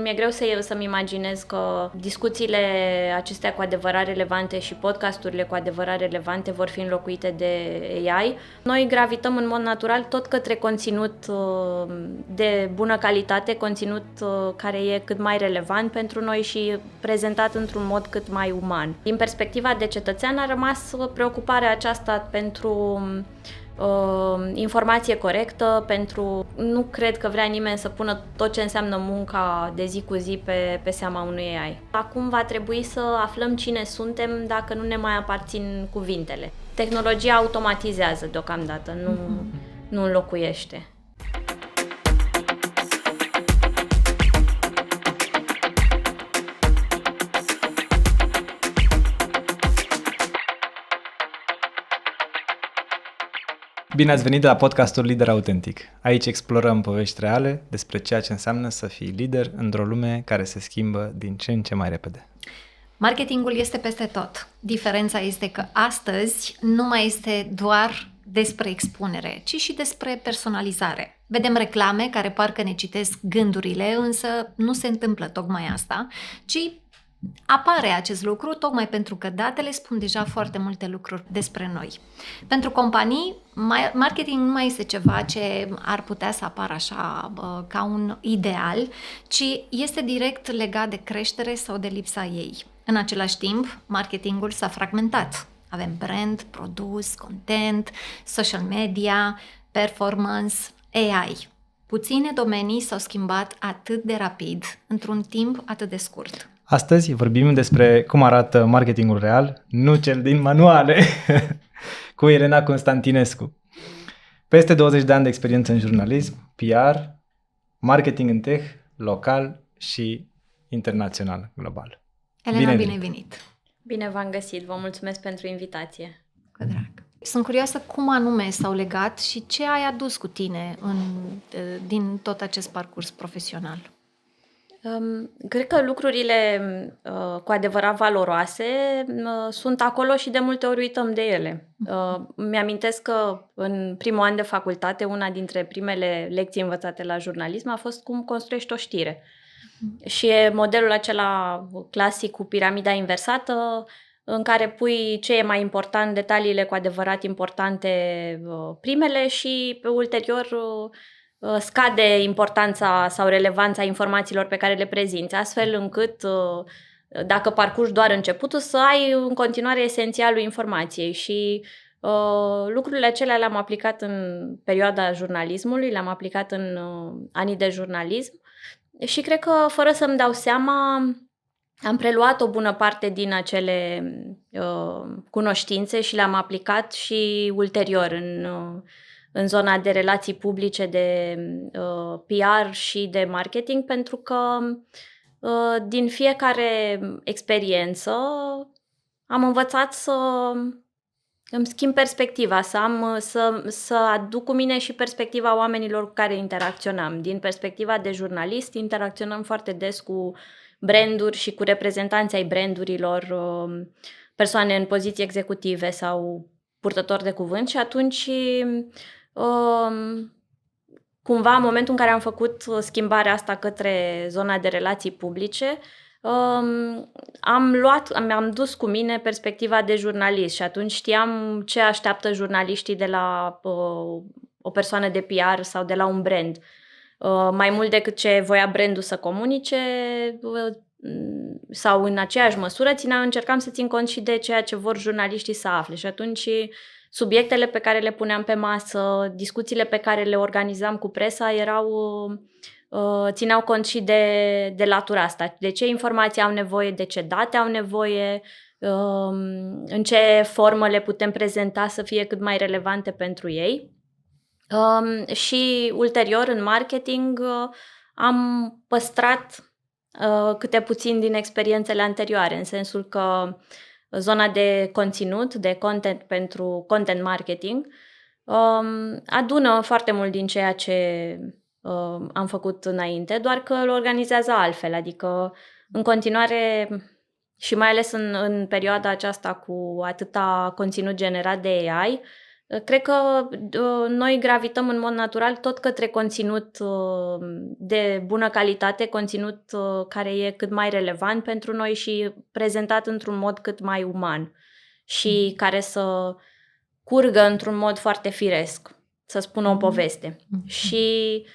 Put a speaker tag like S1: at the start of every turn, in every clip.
S1: Mi-e greu să-mi imaginez că discuțiile acestea cu adevărat relevante și podcasturile cu adevărat relevante vor fi înlocuite de AI. Noi gravităm în mod natural tot către conținut de bună calitate, conținut care e cât mai relevant pentru noi și prezentat într-un mod cât mai uman. Din perspectiva de cetățean a rămas preocuparea aceasta pentru informație corectă, nu cred că vrea nimeni să pună tot ce înseamnă munca de zi cu zi pe seama unui AI. Acum va trebui să aflăm cine suntem dacă nu ne mai aparțin cuvintele. Tehnologia automatizează deocamdată, nu înlocuiește.
S2: Bine ați venit la podcastul Lider Autentic. Aici explorăm povești reale despre ceea ce înseamnă să fii lider într-o lume care se schimbă din ce în ce mai repede.
S3: Marketingul este peste tot. Diferența este că astăzi nu mai este doar despre expunere, ci și despre personalizare. Vedem reclame care parcă ne citesc gândurile, însă nu se întâmplă tocmai asta, ci apare acest lucru tocmai pentru că datele spun deja foarte multe lucruri despre noi. Pentru companii, marketing nu mai este ceva ce ar putea să apară așa ca un ideal, ci este direct legat de creștere sau de lipsa ei. În același timp, marketingul s-a fragmentat. Avem brand, produs, content, social media, performance, AI. Puține domenii s-au schimbat atât de rapid, într-un timp atât de scurt.
S2: Astăzi vorbim despre cum arată marketingul real, nu cel din manuale, cu Elena Constantinescu. Peste 20 de ani de experiență în jurnalism, PR, marketing în tech, local și internațional, global.
S3: Elena, bine ai venit!
S1: Bine v-am găsit, vă mulțumesc pentru invitație.
S3: Cu drag! Sunt curioasă cum anume s-au legat și ce ai adus cu tine din tot acest parcurs profesional.
S1: Cred că lucrurile cu adevărat valoroase sunt acolo și de multe ori uităm de ele. Mi-amintesc că în primul an de facultate, una dintre primele lecții învățate la jurnalism a fost cum construiești o știre. Și e modelul acela clasic cu piramida inversată, în care pui ce e mai important, detaliile cu adevărat importante primele și ulterior scade importanța sau relevanța informațiilor pe care le prezinți, astfel încât dacă parcurgi doar începutul să ai în continuare esențialul informației și lucrurile acelea le-am aplicat în perioada jurnalismului, le-am aplicat în anii de jurnalism și cred că fără să-mi dau seama am preluat o bună parte din acele cunoștințe și le-am aplicat și ulterior în zona de relații publice, de PR și de marketing, pentru că din fiecare experiență am învățat să îmi schimb perspectiva, să aduc cu mine și perspectiva oamenilor cu care interacționam. Din perspectiva de jurnalist, interacționăm foarte des cu branduri și cu reprezentanții ai brandurilor, persoane în poziții executive sau purtători de cuvânt și atunci cumva în momentul în care am făcut schimbarea asta către zona de relații publice, am dus cu mine perspectiva de jurnalist și atunci știam ce așteaptă jurnaliștii de la o persoană de PR sau de la un brand. Mai mult decât ce voia brandul să comunice sau în aceeași măsură încercam să țin cont și de ceea ce vor jurnaliștii să afle și atunci subiectele pe care le puneam pe masă, discuțiile pe care le organizam cu presa țineau cont și de latura asta. De ce informații au nevoie, de ce date au nevoie, în ce formă le putem prezenta să fie cât mai relevante pentru ei. Și ulterior în marketing am păstrat câte puțin din experiențele anterioare, în sensul că zona de conținut, de content pentru content marketing, adună foarte mult din ceea ce am făcut înainte, doar că îl organizează altfel, adică în continuare și mai ales în perioada aceasta cu atâta conținut generat de AI, Cred că noi gravităm în mod natural tot către conținut de bună calitate, conținut care e cât mai relevant pentru noi și prezentat într-un mod cât mai uman și care să curgă într-un mod foarte firesc, să spună o poveste. Și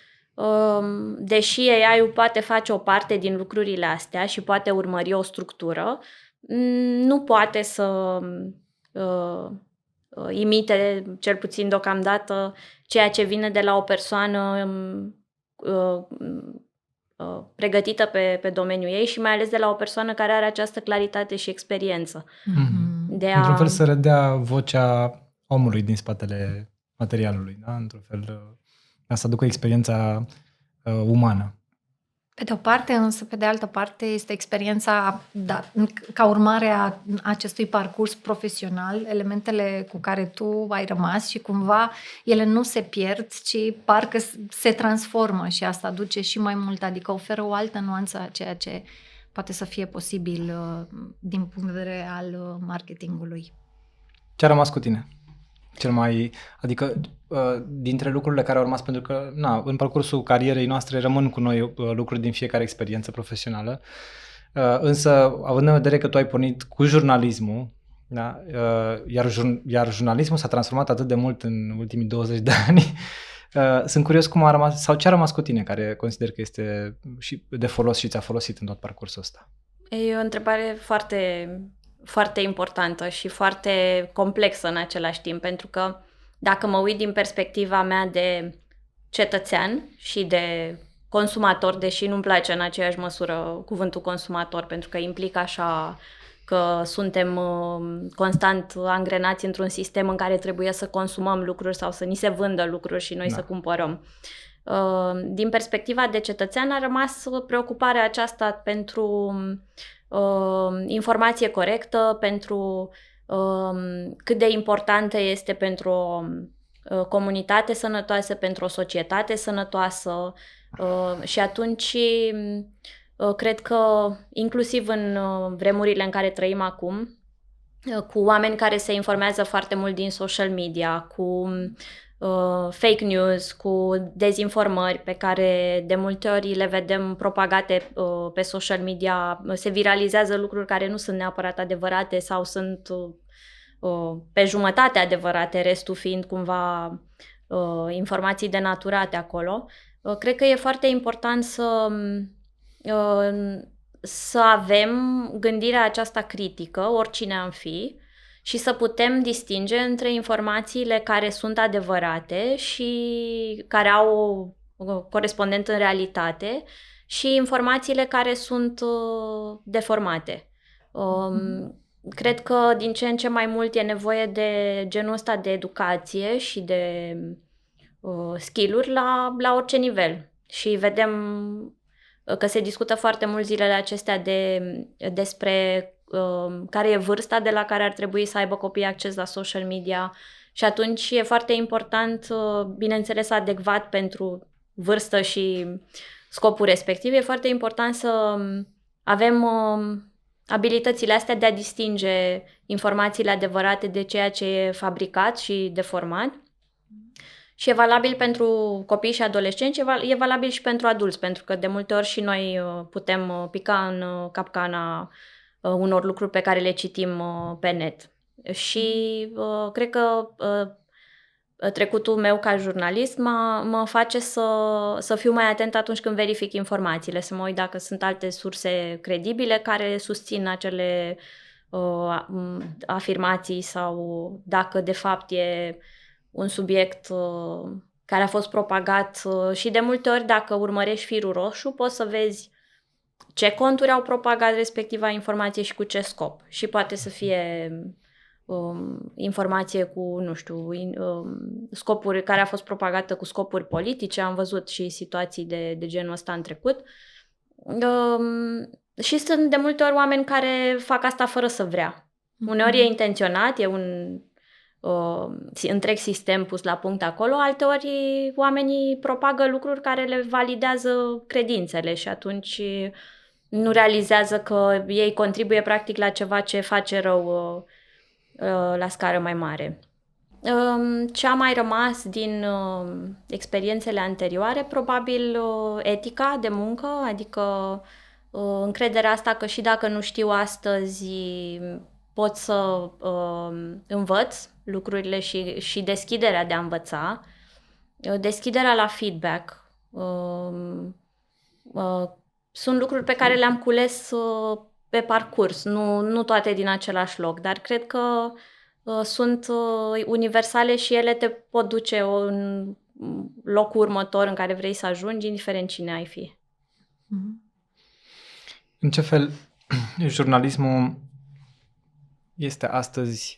S1: deși AI-ul poate face o parte din lucrurile astea și poate urmări o structură, nu poate să imite, cel puțin deocamdată, ceea ce vine de la o persoană pregătită pe domeniul ei și mai ales de la o persoană care are această claritate și experiență.
S2: Într-un fel să redea vocea omului din spatele materialului, da? Într-un fel să aducă experiența umană.
S3: Pe de o parte, însă, pe de altă parte, este experiența, ca urmare a acestui parcurs profesional, elementele cu care tu ai rămas și cumva ele nu se pierd, ci parcă se transformă și asta aduce și mai mult, adică oferă o altă nuanță a ceea ce poate să fie posibil din punct de vedere al marketingului.
S2: Ce a rămas cu tine? Adică dintre lucrurile care au rămas, pentru că în parcursul carierei noastre rămân cu noi lucruri din fiecare experiență profesională, însă având în vedere că tu ai pornit cu jurnalismul, da? Iar jurnalismul s-a transformat atât de mult în ultimii 20 de ani, sunt curios cum a rămas, sau ce a rămas cu tine care consider că este și de folos și ți-a folosit în tot parcursul ăsta?
S1: E o întrebare foarte, foarte importantă și foarte complexă în același timp, pentru că dacă mă uit din perspectiva mea de cetățean și de consumator, deși nu-mi place în aceeași măsură cuvântul consumator, pentru că implică așa că suntem constant angrenați într-un sistem în care trebuie să consumăm lucruri sau să ni se vândă lucruri și noi să cumpărăm. Din perspectiva de cetățean a rămas preocuparea aceasta pentru informație corectă, pentru cât de importantă este pentru o comunitate sănătoasă, pentru o societate sănătoasă și atunci cred că inclusiv în vremurile în care trăim acum, cu oameni care se informează foarte mult din social media, cu fake news, cu dezinformări pe care de multe ori le vedem propagate pe social media, se viralizează lucruri care nu sunt neapărat adevărate sau sunt pe jumătate adevărate, restul fiind cumva informații denaturate acolo. Cred că e foarte important să avem gândirea aceasta critică, oricine am fi, și să putem distinge între informațiile care sunt adevărate și care au o corespondentă în realitate și informațiile care sunt deformate. Cred că din ce în ce mai mult e nevoie de genul ăsta de educație și de skill-uri la orice nivel. Și vedem că se discută foarte mult zilele acestea despre care e vârsta de la care ar trebui să aibă copiii acces la social media și atunci e foarte important, bineînțeles adecvat pentru vârstă și scopul respectiv, e foarte important să avem abilitățile astea de a distinge informațiile adevărate de ceea ce e fabricat și deformat. Și e valabil pentru copii și adolescenți, e valabil și pentru adulți, pentru că de multe ori și noi putem pica în capcana unor lucruri pe care le citim pe net. Și cred că trecutul meu ca jurnalist mă face să fiu mai atent atunci când verific informațiile, să mă uit dacă sunt alte surse credibile care susțin acele afirmații sau dacă de fapt e un subiect care a fost propagat și de multe ori dacă urmărești firul roșu poți să vezi ce conturi au propagat respectiva informație și cu ce scop. Și poate să fie informație cu, nu știu, scopuri care a fost propagată cu scopuri politice. Am văzut și situații de genul ăsta în trecut. Și sunt de multe ori oameni care fac asta fără să vrea. Uneori e intenționat, e un întreg sistem pus la punct acolo, alteori oamenii propagă lucruri care le validează credințele și atunci nu realizează că ei contribuie practic la ceva ce face rău la scară mai mare. Ce a mai rămas din experiențele anterioare, probabil etica de muncă, adică încrederea asta că și dacă nu știu astăzi, pot să învăț lucrurile și deschiderea de a învăța, deschiderea la feedback. Sunt lucruri pe care le-am cules pe parcurs, nu toate din același loc, dar cred că sunt universale și ele te pot duce în locul următor în care vrei să ajungi, indiferent cine ai fi.
S2: În ce fel jurnalismul este astăzi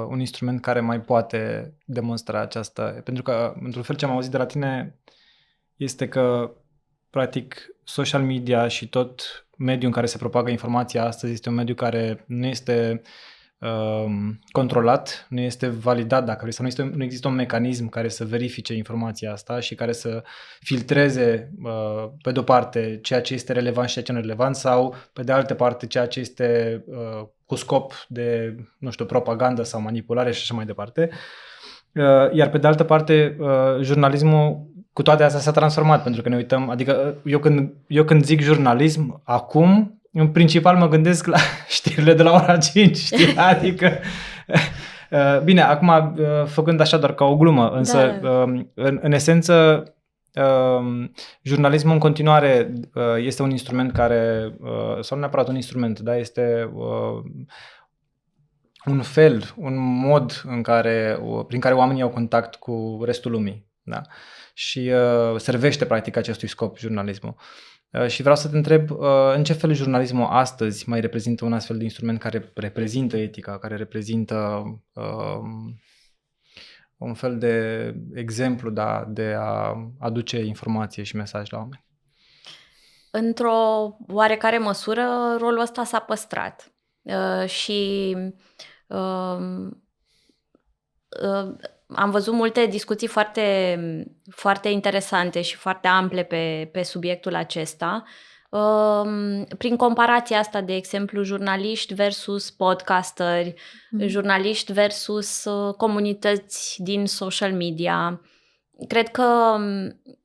S2: un instrument care mai poate demonstra aceasta? Pentru că, într-un fel, ce am auzit de la tine este că, practic, social media și tot mediul în care se propagă informația astăzi este un mediu care nu este controlat, nu este validat, dacă vrei, sau nu există un mecanism care să verifice informația asta și care să filtreze, pe de-o parte, ceea ce este relevant și ceea ce nu e relevant, sau, pe de altă parte, ceea ce este cu scop de, nu știu, propagandă sau manipulare și așa mai departe. Iar pe de altă parte, jurnalismul cu toate astea s-a transformat, pentru că ne uităm, adică eu când zic jurnalism, acum, în principal mă gândesc la știrile de la ora 5, știi? Adică, bine, acum făcând așa doar ca o glumă, însă în esență jurnalismul în continuare este un instrument care, sau nu neapărat un instrument, da, este un fel, un mod prin care oamenii au contact cu restul lumii, da? Și servește practic acestui scop jurnalismul. Și vreau să te întreb în ce fel jurnalismul astăzi mai reprezintă un astfel de instrument care reprezintă etica, care reprezintă un fel de exemplu de a aduce informație și mesaj la oameni.
S1: Într-o oarecare măsură, rolul ăsta s-a păstrat. Și am văzut multe discuții foarte, foarte interesante și foarte ample pe subiectul acesta, prin comparația asta, de exemplu, jurnaliști versus podcasteri, jurnaliști versus comunități din social media. Cred că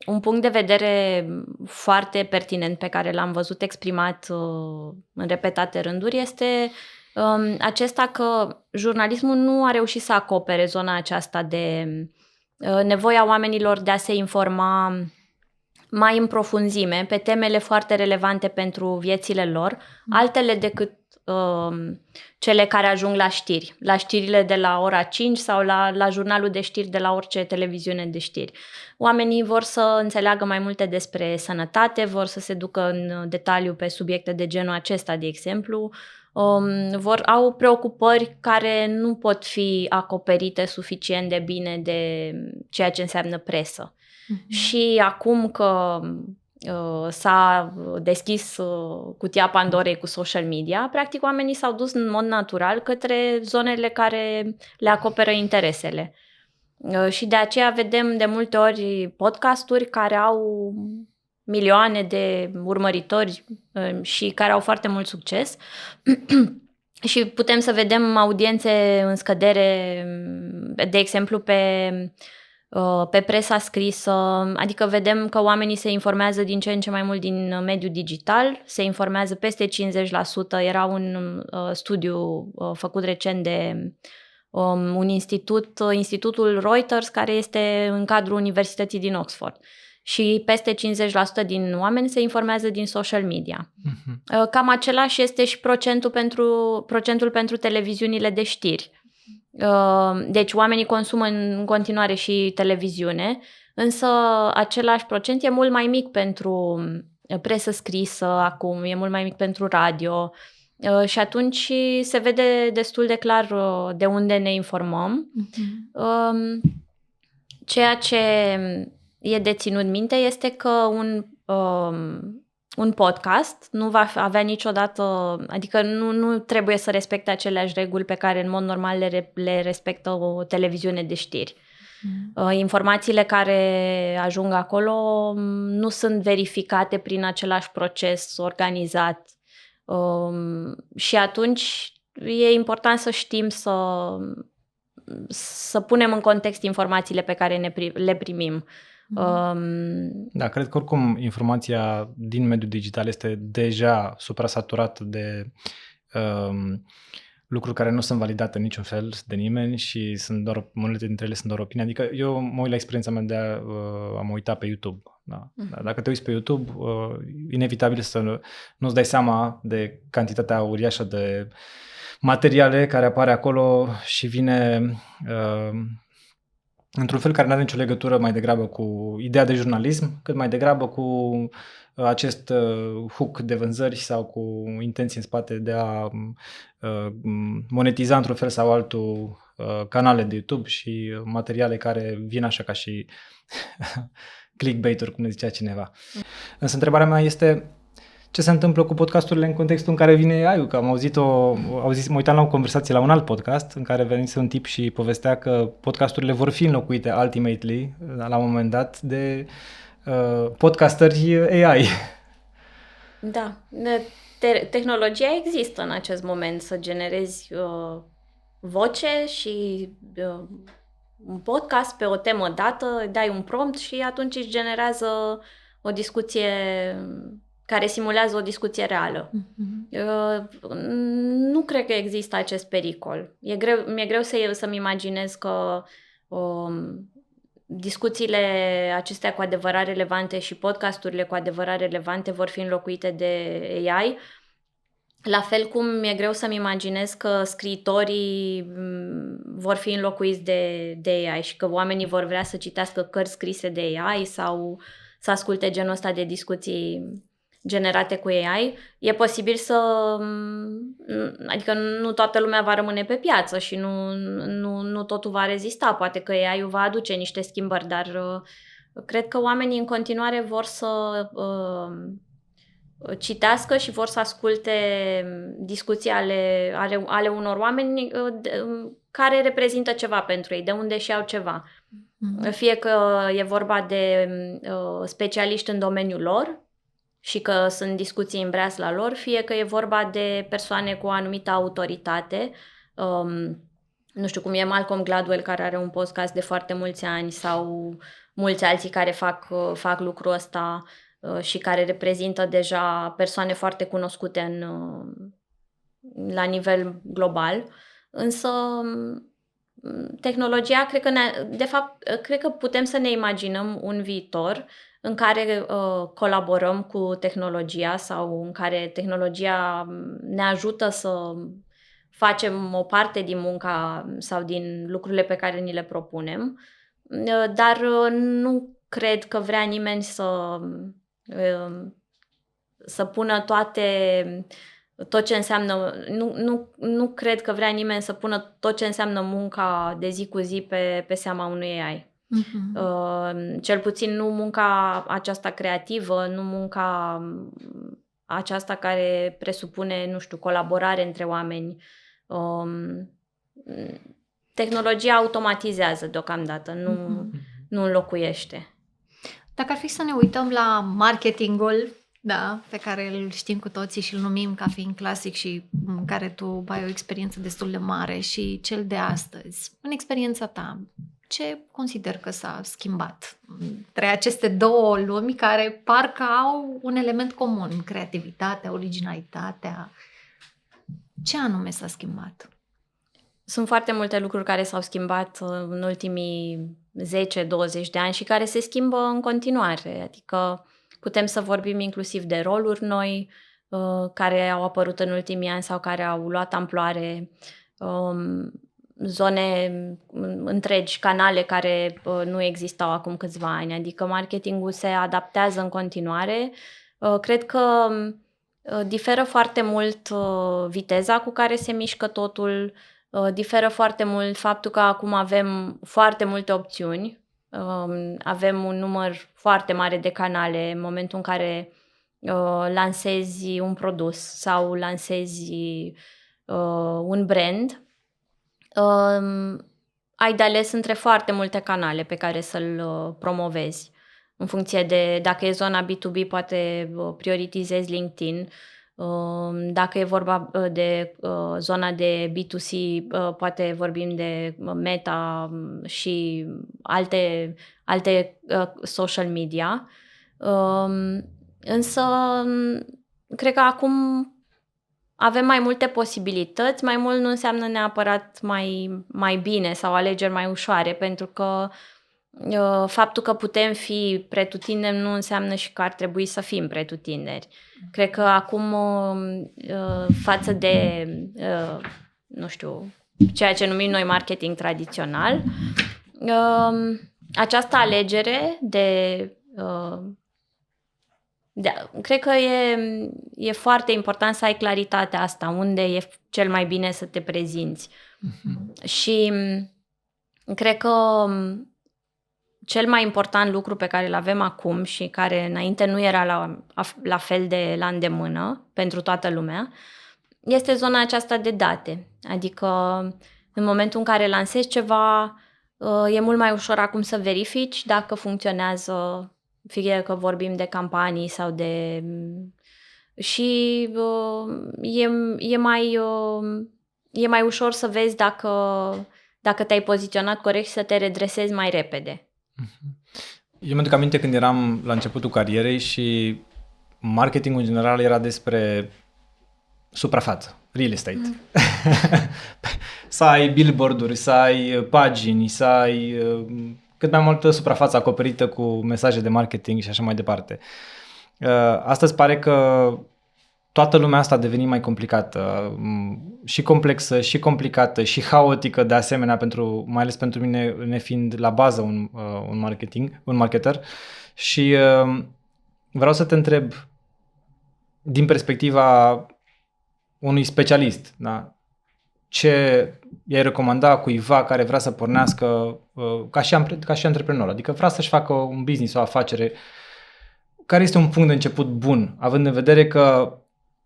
S1: un punct de vedere foarte pertinent pe care l-am văzut exprimat în repetate rânduri este acesta că jurnalismul nu a reușit să acopere zona aceasta de nevoia oamenilor de a se informa mai în profunzime pe temele foarte relevante pentru viețile lor, altele decât cele care ajung la știrile de la ora 5 sau la jurnalul de știri de la orice televiziune de știri. Oamenii vor să înțeleagă mai multe despre sănătate, vor să se ducă în detaliu pe subiecte de genul acesta, de exemplu, au preocupări care nu pot fi acoperite suficient de bine de ceea ce înseamnă presă. Și acum că s-a deschis cutia Pandorei cu social media, practic oamenii s-au dus în mod natural către zonele care le acoperă interesele. Și de aceea vedem de multe ori podcasturi care au milioane de urmăritori și care au foarte mult succes. Și putem să vedem audiențe în scădere, de exemplu, pe presa scrisă, adică vedem că oamenii se informează din ce în ce mai mult din mediul digital, se informează peste 50%, era un studiu făcut recent de un institutul Reuters, care este în cadrul Universității din Oxford. Și peste 50% din oameni se informează din social media. Cam același este și procentul pentru televiziunile de știri. Deci oamenii consumă în continuare și televiziune, însă același procent e mult mai mic pentru presă scrisă acum, e mult mai mic pentru radio și atunci se vede destul de clar de unde ne informăm. Ceea ce e de ținut minte este că un podcast nu va avea niciodată, adică nu trebuie să respecte aceleași reguli pe care în mod normal le respectă o televiziune de știri. Informațiile care ajung acolo nu sunt verificate prin același proces organizat și atunci e important să știm să punem în context informațiile pe care le primim.
S2: Da, cred că oricum informația din mediul digital este deja suprasaturată de lucruri care nu sunt validate în niciun fel de nimeni și sunt doar, multe dintre ele sunt doar opinii. Adică eu mă uit la experiența mea de a mă uita pe YouTube. Da. Dacă te uiți pe YouTube, inevitabil să nu-ți dai seama de cantitatea uriașă de materiale care apare acolo și vine într-un fel care nu are nicio legătură mai degrabă cu ideea de jurnalism, cât mai degrabă cu acest hook de vânzări sau cu intenții în spate de a monetiza într-un fel sau altul canale de YouTube și materiale care vin așa ca și clickbait-uri, cum ne zicea cineva. Însă întrebarea mea este ce se întâmplă cu podcasturile în contextul în care vine AI-ul, că mă uitam la o conversație la un alt podcast în care venise un tip și povestea că podcasturile vor fi înlocuite ultimately, la un moment dat, de podcasteri AI.
S1: Da, tehnologia există în acest moment să generezi voce și un podcast pe o temă dată, dai un prompt și atunci își generează o discuție care simulează o discuție reală. Nu cred că există acest pericol. Mi-e greu să-mi imaginez că discuțiile acestea cu adevărat relevante și podcasturile cu adevărat relevante vor fi înlocuite de AI. La fel cum mi-e greu să-mi imaginez că scriitorii vor fi înlocuiți de AI și că oamenii vor vrea să citească cărți scrise de AI sau să asculte genul ăsta de discuții generate cu AI. E posibil adică nu toată lumea va rămâne pe piață și nu totul va rezista. Poate că AI-ul va aduce niște schimbări, dar cred că oamenii în continuare vor să citească și vor să asculte discuții ale unor oameni care reprezintă ceva pentru ei, de unde și-au ceva. Fie că e vorba de specialiști în domeniul lor și că sunt discuții în breasla lor, fie că e vorba de persoane cu o anumită autoritate, nu știu cum e Malcolm Gladwell, care are un podcast de foarte mulți ani, sau mulți alții care fac lucrul ăsta și care reprezintă deja persoane foarte cunoscute la nivel global. Însă tehnologia, cred că putem să ne imaginăm un viitor în care colaborăm cu tehnologia sau în care tehnologia ne ajută să facem o parte din munca sau din lucrurile pe care ni le propunem, dar nu cred că vrea nimeni să pună tot ce înseamnă, nu cred că vrea nimeni să pună tot ce înseamnă munca de zi cu zi pe seama unui AI. Cel puțin nu munca aceasta creativă, nu munca aceasta care presupune, nu știu, colaborare între oameni. Tehnologia automatizează deocamdată, nu înlocuiește.
S3: Dacă ar fi să ne uităm la marketingul, da, pe care îl știm cu toții și îl numim ca fiind clasic și în care tu ai o experiență destul de mare, și cel de astăzi, în experiența ta, ce consider că s-a schimbat între aceste două lumi care parcă au un element comun, creativitatea, originalitatea? Ce anume s-a schimbat?
S1: Sunt foarte multe lucruri care s-au schimbat în ultimii 10-20 de ani și care se schimbă în continuare. Adică putem să vorbim inclusiv de roluri noi care au apărut în ultimii ani sau care au luat amploare, zone întregi, canale care nu existau acum câțiva ani. Adică marketingul se adaptează în continuare. Cred că diferă foarte mult viteza cu care se mișcă totul, diferă foarte mult faptul că acum avem foarte multe opțiuni, avem un număr foarte mare de canale în momentul în care lansezi un produs sau lansezi un brand. Ai de ales între foarte multe canale pe care să-l promovezi. În funcție de, dacă e zona B2B, poate prioritizezi LinkedIn. Dacă e vorba de zona de B2C, poate vorbim de Meta și alte social media. Însă, cred că acum avem mai multe posibilități, mai mult nu înseamnă neapărat mai bine sau alegeri mai ușoare, pentru că faptul că putem fi pretutindeni nu înseamnă și că ar trebui să fim pretutindeni. Cred că acum, față de, nu știu, ceea ce numim noi marketing tradițional, această alegere cred că e foarte important să ai claritatea asta, unde e cel mai bine să te prezinți. Și cred că cel mai important lucru pe care îl avem acum și care înainte nu era la fel de la îndemână pentru toată lumea, este zona aceasta de date. Adică în momentul în care lansezi ceva, e mult mai ușor acum să verifici dacă funcționează, fie că vorbim de campanii sau de... Și e mai ușor să vezi dacă te-ai poziționat corect și să te redresezi mai repede.
S2: Eu mi-aduc aminte când eram la începutul carierei și marketingul în general era despre suprafață, real estate. Să ai billboard-uri, să ai pagini, să ai cât mai multă suprafață acoperită cu mesaje de marketing și așa mai departe. Astăzi pare că toată lumea asta a devenit mai complicată, și complexă, și complicată, și haotică de asemenea, mai ales pentru mine, nefiind la bază un marketer. Și vreau să te întreb, din perspectiva unui specialist, da? Ce i-ai recomanda cuiva care vrea să pornească ca și antreprenor, adică vrea să-și facă un business, o afacere, care este un punct de început bun, având în vedere că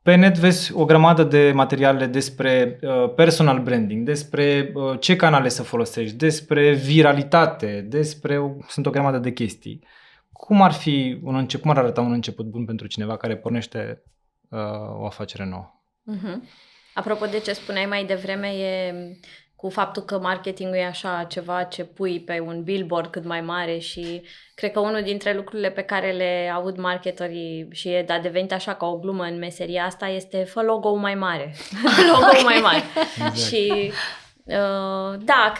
S2: pe net vezi o grămadă de materiale despre personal branding, despre ce canale să folosești, despre viralitate, sunt o grămadă de chestii. Cum ar arăta un început bun pentru cineva care pornește o afacere nouă?
S1: Apropo de ce spuneai mai devreme, e cu faptul că marketingul e așa ceva ce pui pe un billboard cât mai mare și cred că unul dintre lucrurile pe care le aud marketerii și a devenit așa ca o glumă în meseria asta este fă logo-ul mai mare. Logo-ul mai mare. Exact. Și da,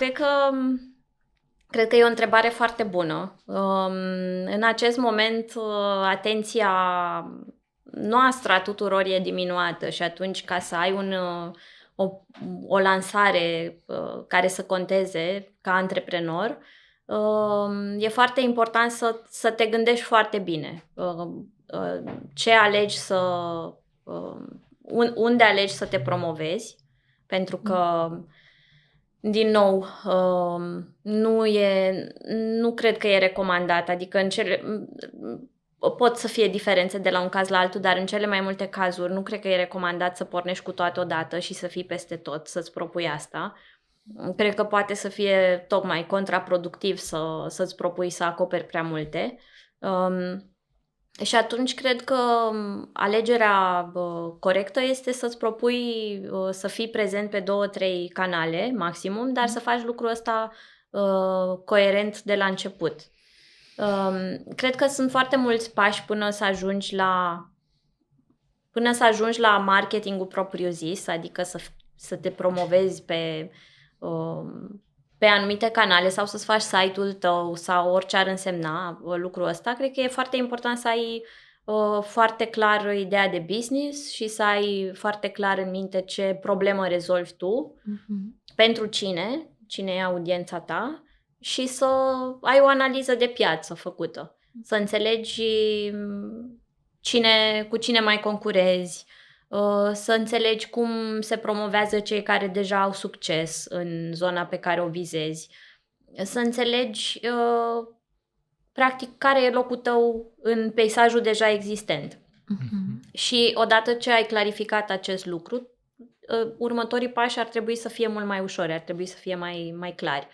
S1: cred că e o întrebare foarte bună. În acest moment, atenția noastră a tuturor e diminuată și atunci ca să ai o lansare care să conteze ca antreprenor, e foarte important să te gândești foarte bine. Ce alegi unde alegi să te promovezi, pentru că din nou, nu cred că e recomandat, adică pot să fie diferențe de la un caz la altul, dar în cele mai multe cazuri nu cred că e recomandat să pornești cu toate odată și să fii peste tot, să-ți propui asta. Cred că poate să fie tocmai contraproductiv să-ți propui să acoperi prea multe. Și atunci cred că alegerea corectă este să-ți propui să fii prezent pe 2-3 canale maximum, dar să faci lucrul ăsta coerent de la început. Cred că sunt foarte mulți pași până să ajungi la marketingul propriu-zis, adică să te promovezi pe anumite canale sau să-ți faci site-ul tău sau orice ar însemna lucrul ăsta. Cred că e foarte important să ai foarte clar ideea de business și să ai foarte clar în minte ce problemă rezolvi tu, pentru cine e audiența ta, și să ai o analiză de piață făcută. Să înțelegi cu cine mai concurezi, să înțelegi cum se promovează cei care deja au succes în zona pe care o vizezi, să înțelegi practic care e locul tău în peisajul deja existent. Și odată ce ai clarificat acest lucru, următorii pași ar trebui să fie mult mai ușori, ar trebui să fie mai clari.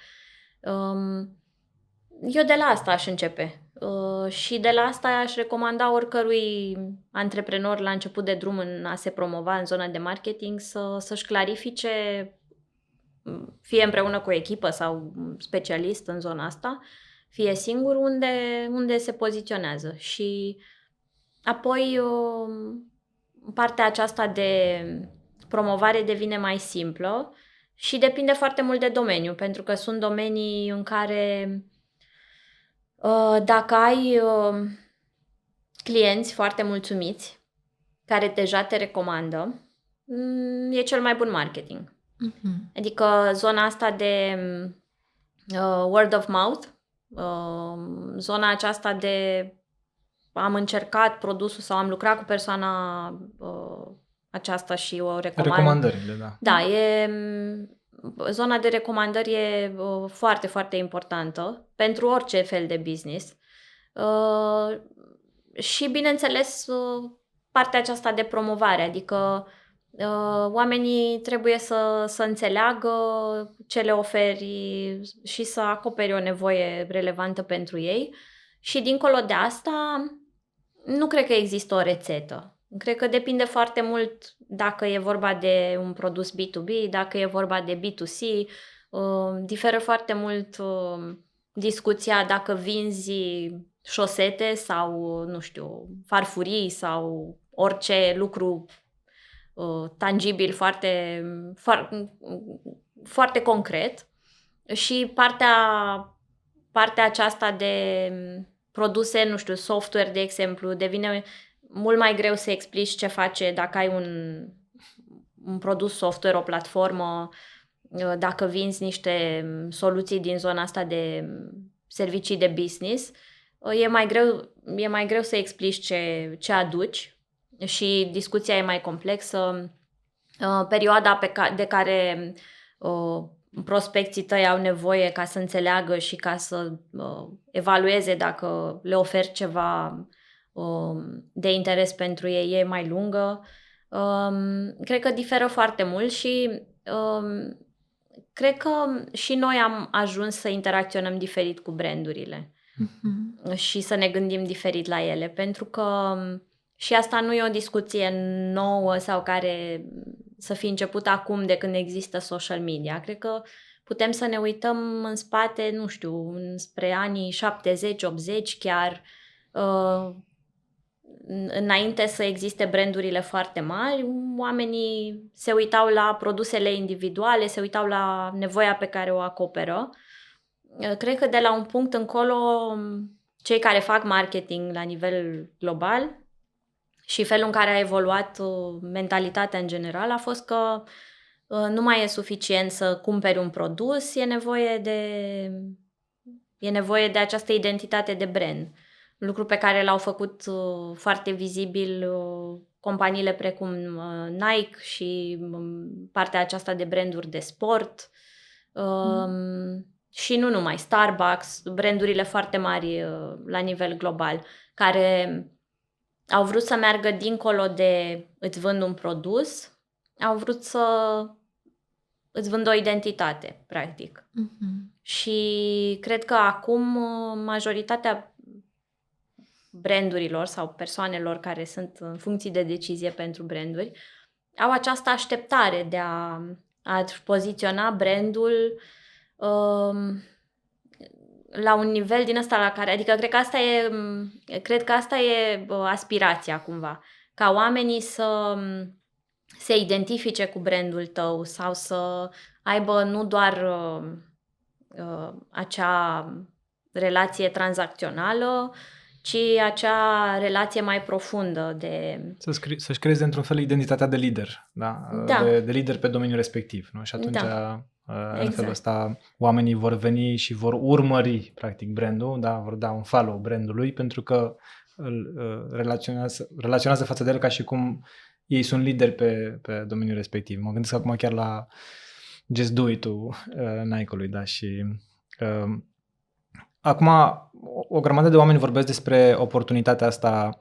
S1: Eu de la asta aș începe. Și de la asta aș recomanda oricărui antreprenor la început de drum în a se promova în zona de marketing să-și clarifice, fie împreună cu o echipă sau un specialist în zona asta, fie singur, unde se poziționează. Și apoi partea aceasta de promovare devine mai simplă și depinde foarte mult de domeniu, pentru că sunt domenii în care dacă ai clienți foarte mulțumiți care deja te recomandă, e cel mai bun marketing. Adică zona asta de word of mouth, zona aceasta de am încercat produsul sau am lucrat cu persoana aceasta și o recomand.
S2: Recomandările, da.
S1: Da, zona de recomandări e foarte, foarte importantă pentru orice fel de business. Și, bineînțeles, partea aceasta de promovare, adică oamenii trebuie să înțeleagă ce le oferi și să acoperi o nevoie relevantă pentru ei. Și dincolo de asta, nu cred că există o rețetă. Cred că depinde foarte mult dacă e vorba de un produs B2B, dacă e vorba de B2C. Diferă foarte mult discuția dacă vinzi șosete sau, nu știu, farfurii sau orice lucru tangibil, foarte, foarte concret. Și partea aceasta de produse, nu știu, software, de exemplu, devine mult mai greu să explici ce face dacă ai un produs software, o platformă, dacă vinzi niște soluții din zona asta de servicii de business. E mai greu să explici ce aduci și discuția e mai complexă. Perioada de care prospecții tăi au nevoie ca să înțeleagă și ca să evalueze dacă le oferi ceva de interes pentru ei e mai lungă. Cred că diferă foarte mult și cred că și noi am ajuns să interacționăm diferit cu brandurile și să ne gândim diferit la ele, pentru că și asta nu e o discuție nouă sau care să fi început acum de când există social media. Cred că putem să ne uităm în spate, nu știu, spre anii 70-80 chiar, înainte să existe brandurile foarte mari, oamenii se uitau la produsele individuale, se uitau la nevoia pe care o acoperă. Cred că de la un punct încolo, cei care fac marketing la nivel global și felul în care a evoluat mentalitatea în general a fost că nu mai e suficient să cumperi un produs, e nevoie de această identitate de brand. Lucru pe care l-au făcut foarte vizibil companiile precum Nike și partea aceasta de branduri de sport și nu numai, Starbucks, brandurile foarte mari la nivel global, care au vrut să meargă dincolo de îți vând un produs, au vrut să îți vând o identitate, practic. Și cred că acum majoritatea brandurilor sau persoanelor care sunt în funcții de decizie pentru branduri au această așteptare de a poziționa brandul la un nivel din ăsta la care, adică cred că asta e aspirația cumva, ca oamenii să se identifice cu brandul tău sau să aibă nu doar acea relație tranzacțională, ci acea relație mai profundă de...
S2: Să-și creeze într-un fel identitatea de lider, da?
S1: Da.
S2: De lider pe domeniul respectiv, nu? Și atunci, în
S1: Exact. Felul
S2: ăsta, oamenii vor veni și vor urmări, practic, brandul, da? Vor da un follow brandului, pentru că îl relaționează față de el ca și cum ei sunt lideri pe domeniul respectiv. Mă gândesc acum chiar la Just Do It-ul Nike-ului, da? Și... Acum, o grămadă de oameni vorbesc despre oportunitatea asta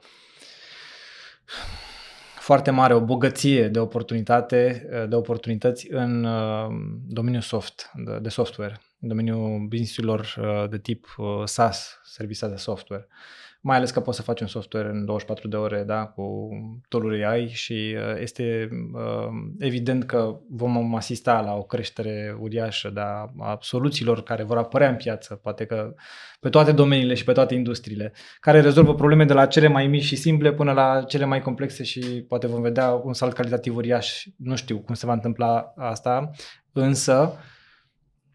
S2: foarte mare, o bogăție de oportunități în domeniul de software. în domeniul business-urilor de tip SaaS, Service as a Software. Mai ales că poți să faci un software în 24 de ore, da, cu tool-uri AI și este evident că vom asista la o creștere uriașă, da, a soluțiilor care vor apărea în piață, poate că pe toate domeniile și pe toate industriile, care rezolvă probleme de la cele mai mici și simple până la cele mai complexe și poate vom vedea un salt calitativ uriaș. Nu știu cum se va întâmpla asta, însă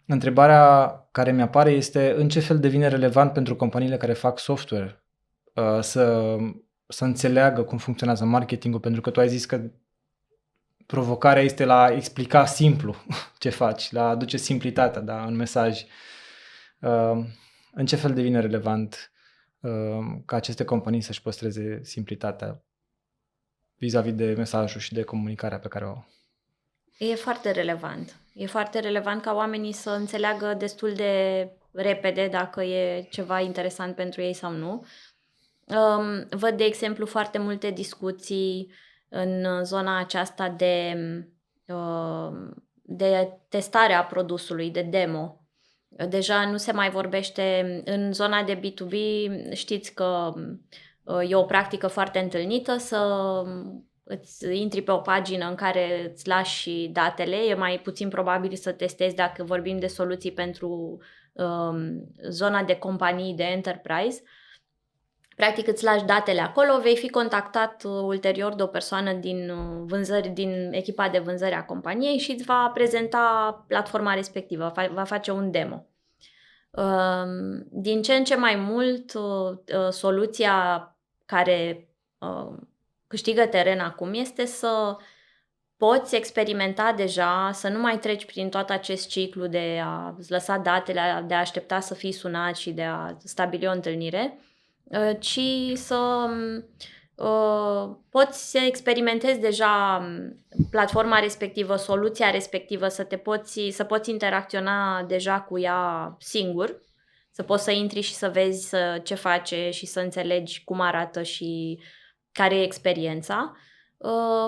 S2: întrebarea care mi-apare este în ce fel devine relevant pentru companiile care fac software să înțeleagă cum funcționează marketingul, pentru că tu ai zis că provocarea este la a explica simplu ce faci, la a aduce simplitatea, da, în mesaj. În ce fel devine relevant ca aceste companii să-și păstreze simplitatea vis-a-vis de mesajul și de comunicarea pe care o au?
S1: E foarte relevant. E foarte relevant ca oamenii să înțeleagă destul de repede dacă e ceva interesant pentru ei sau nu. Văd, de exemplu, foarte multe discuții în zona aceasta de testare a produsului, de demo. Deja nu se mai vorbește în zona de B2B, știți că e o practică foarte întâlnită să îți intri pe o pagină în care îți lași datele, e mai puțin probabil să testezi dacă vorbim de soluții pentru zona de companii, de enterprise. Practic îți lași datele acolo, vei fi contactat ulterior de o persoană din vânzări, din echipa de vânzări a companiei și îți va prezenta platforma respectivă, va face un demo. Din ce în ce mai mult, soluția care câștigă teren acum este să poți experimenta deja, să nu mai treci prin tot acest ciclu de a-ți lăsa datele, de a aștepta să fii sunat și de a stabili o întâlnire, ci să poți să experimentezi deja platforma respectivă, soluția respectivă, să poți interacționa deja cu ea singur, să poți să intri și să vezi ce face și să înțelegi cum arată și care e experiența,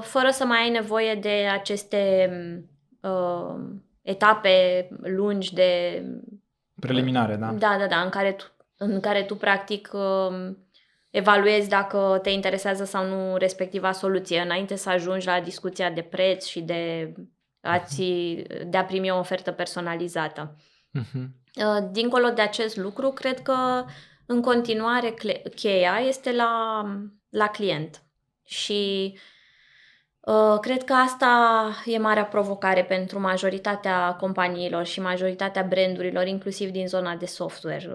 S1: fără să mai ai nevoie de aceste etape lungi de
S2: preliminare, da?
S1: Da, în care tu practic evaluezi dacă te interesează sau nu respectiva soluție, înainte să ajungi la discuția de preț și de a primi o ofertă personalizată. Dincolo de acest lucru, cred că în continuare cheia este la client și cred că asta e marea provocare pentru majoritatea companiilor și majoritatea brandurilor, inclusiv din zona de software.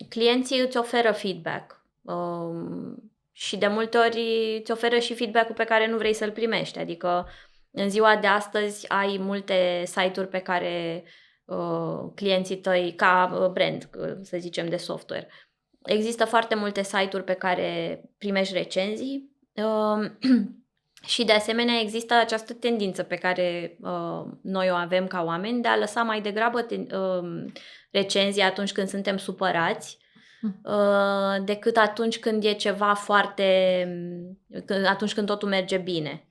S1: Clienții îți oferă feedback și de multe ori îți oferă și feedback-ul pe care nu vrei să-l primești. Adică în ziua de astăzi ai multe site-uri pe care clienții tăi, ca brand, să zicem, de software, există foarte multe site-uri pe care primești recenzii și de asemenea există această tendință pe care noi o avem ca oameni de a lăsa mai degrabă recenzii atunci când suntem supărați decât atunci când e ceva atunci când totul merge bine.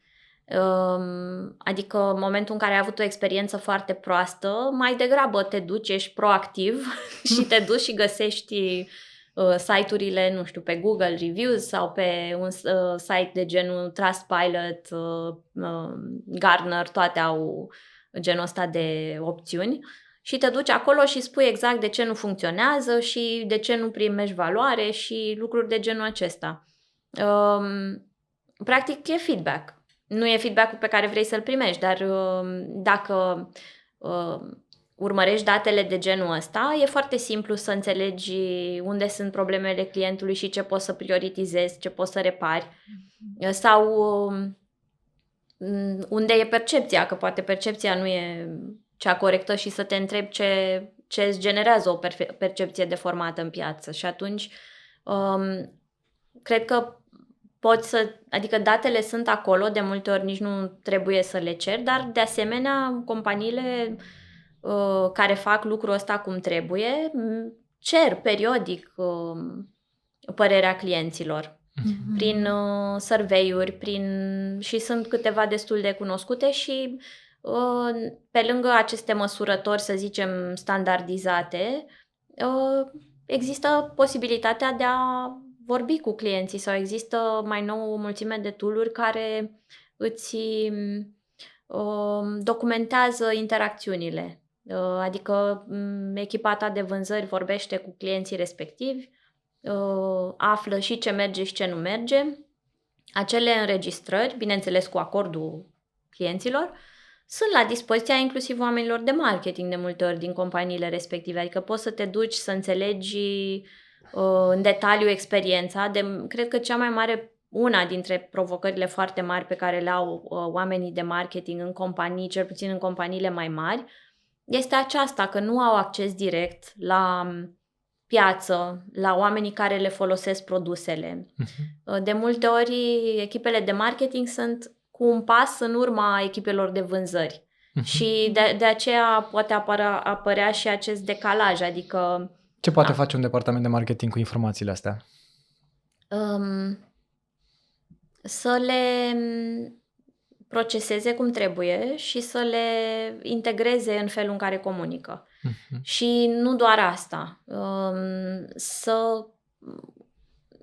S1: Adică în momentul în care ai avut o experiență foarte proastă, mai degrabă te duci, ești proactiv și te duci și găsești site-urile, nu știu, pe Google Reviews sau pe un site de genul Trustpilot, Gartner, toate au genul ăsta de opțiuni și te duci acolo și spui exact de ce nu funcționează și de ce nu primești valoare și lucruri de genul acesta. Practic e feedback. Nu e feedback-ul pe care vrei să-l primești, dar dacă urmărești datele de genul ăsta, e foarte simplu să înțelegi unde sunt problemele clientului și ce poți să prioritizezi, ce poți să repari sau unde e percepția, că poate percepția nu e cea corectă și să te întrebi ce îți generează o percepție deformată în piață și atunci cred că adică datele sunt acolo, de multe ori nici nu trebuie să le ceri, dar de asemenea companiile care fac lucrul ăsta cum trebuie cer periodic părerea clienților prin survey-uri, și sunt câteva destul de cunoscute și Pe lângă aceste măsurători, să zicem, standardizate, există posibilitatea de a vorbi cu clienții sau există mai nou o mulțime de tool-uri care îți documentează interacțiunile. Adică echipa ta de vânzări vorbește cu clienții respectivi, află și ce merge și ce nu merge. Acele înregistrări, bineînțeles cu acordul clienților, sunt la dispoziția inclusiv oamenilor de marketing de multe ori din companiile respective. Adică poți să te duci să înțelegi în detaliu experiența. Cred că una dintre provocările foarte mari pe care le au oamenii de marketing în companii, cel puțin în companiile mai mari, este aceasta, că nu au acces direct la piață, la oamenii care le folosesc produsele. De multe ori, echipele de marketing sunt cu un pas în urma echipelor de vânzări. Și de aceea poate apărea și acest decalaj, adică...
S2: Ce poate face un departament de marketing cu informațiile astea?
S1: Să le proceseze cum trebuie și să le integreze în felul în care comunică. Și nu doar asta.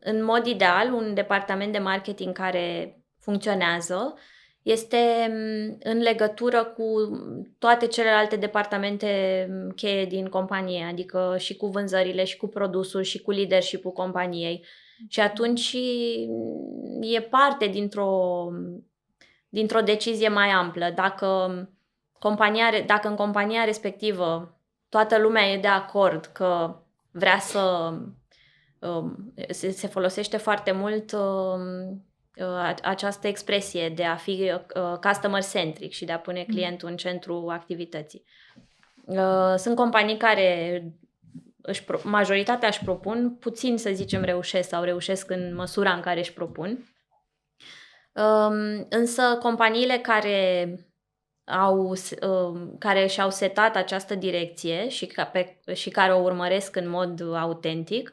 S1: În mod ideal, un departament de marketing care funcționează este în legătură cu toate celelalte departamente cheie din companie, adică și cu vânzările, și cu produsul, și cu leadership-ul companiei. Și atunci e parte dintr-o decizie mai amplă. Dacă în compania respectivă toată lumea e de acord că vrea se folosește foarte mult această expresie de a fi customer-centric și de a pune clientul în centrul activității. Sunt companii care majoritatea își propun, puțin să zicem reușesc sau reușesc în măsura în care își propun. Însă companiile care și-au setat această direcție și care o urmăresc în mod autentic,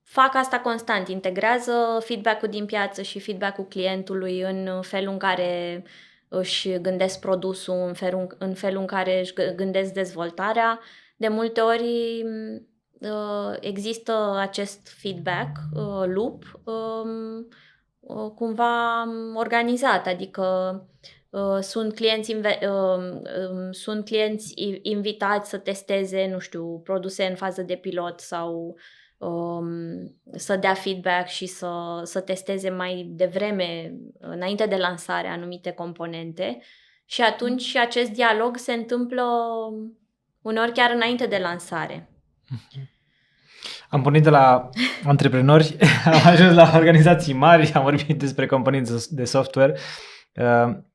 S1: fac asta constant, integrează feedback-ul din piață și feedback-ul clientului în felul în care își gândesc produsul, în felul în care își gândesc dezvoltarea. De multe ori există acest feedback loop cumva organizat, adică sunt clienți invitați să testeze, nu știu, produse în fază de pilot sau să dea feedback și să testeze mai devreme, înainte de lansare, anumite componente. Și atunci acest dialog se întâmplă uneori chiar înainte de lansare.
S2: Am pornit de la antreprenori, am ajuns la organizații mari, am vorbit despre companii de software.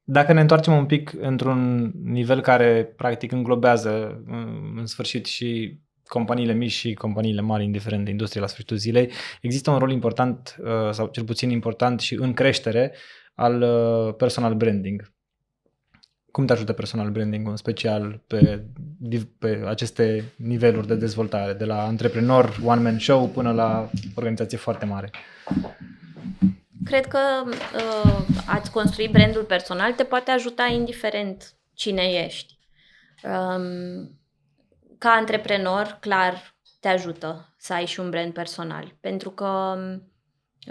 S2: Dacă ne întoarcem un pic într-un nivel care practic înglobează în sfârșit și companiile mici și companiile mari, indiferent de industrie la sfârșitul zilei, există un rol important sau cel puțin important și în creștere al personal branding. Cum te ajută personal branding în special pe aceste niveluri de dezvoltare, de la antreprenor, one-man show până la organizație foarte mare?
S1: Cred că a-ți construi brandul personal te poate ajuta indiferent cine ești. Ca antreprenor, clar, te ajută să ai și un brand personal, pentru că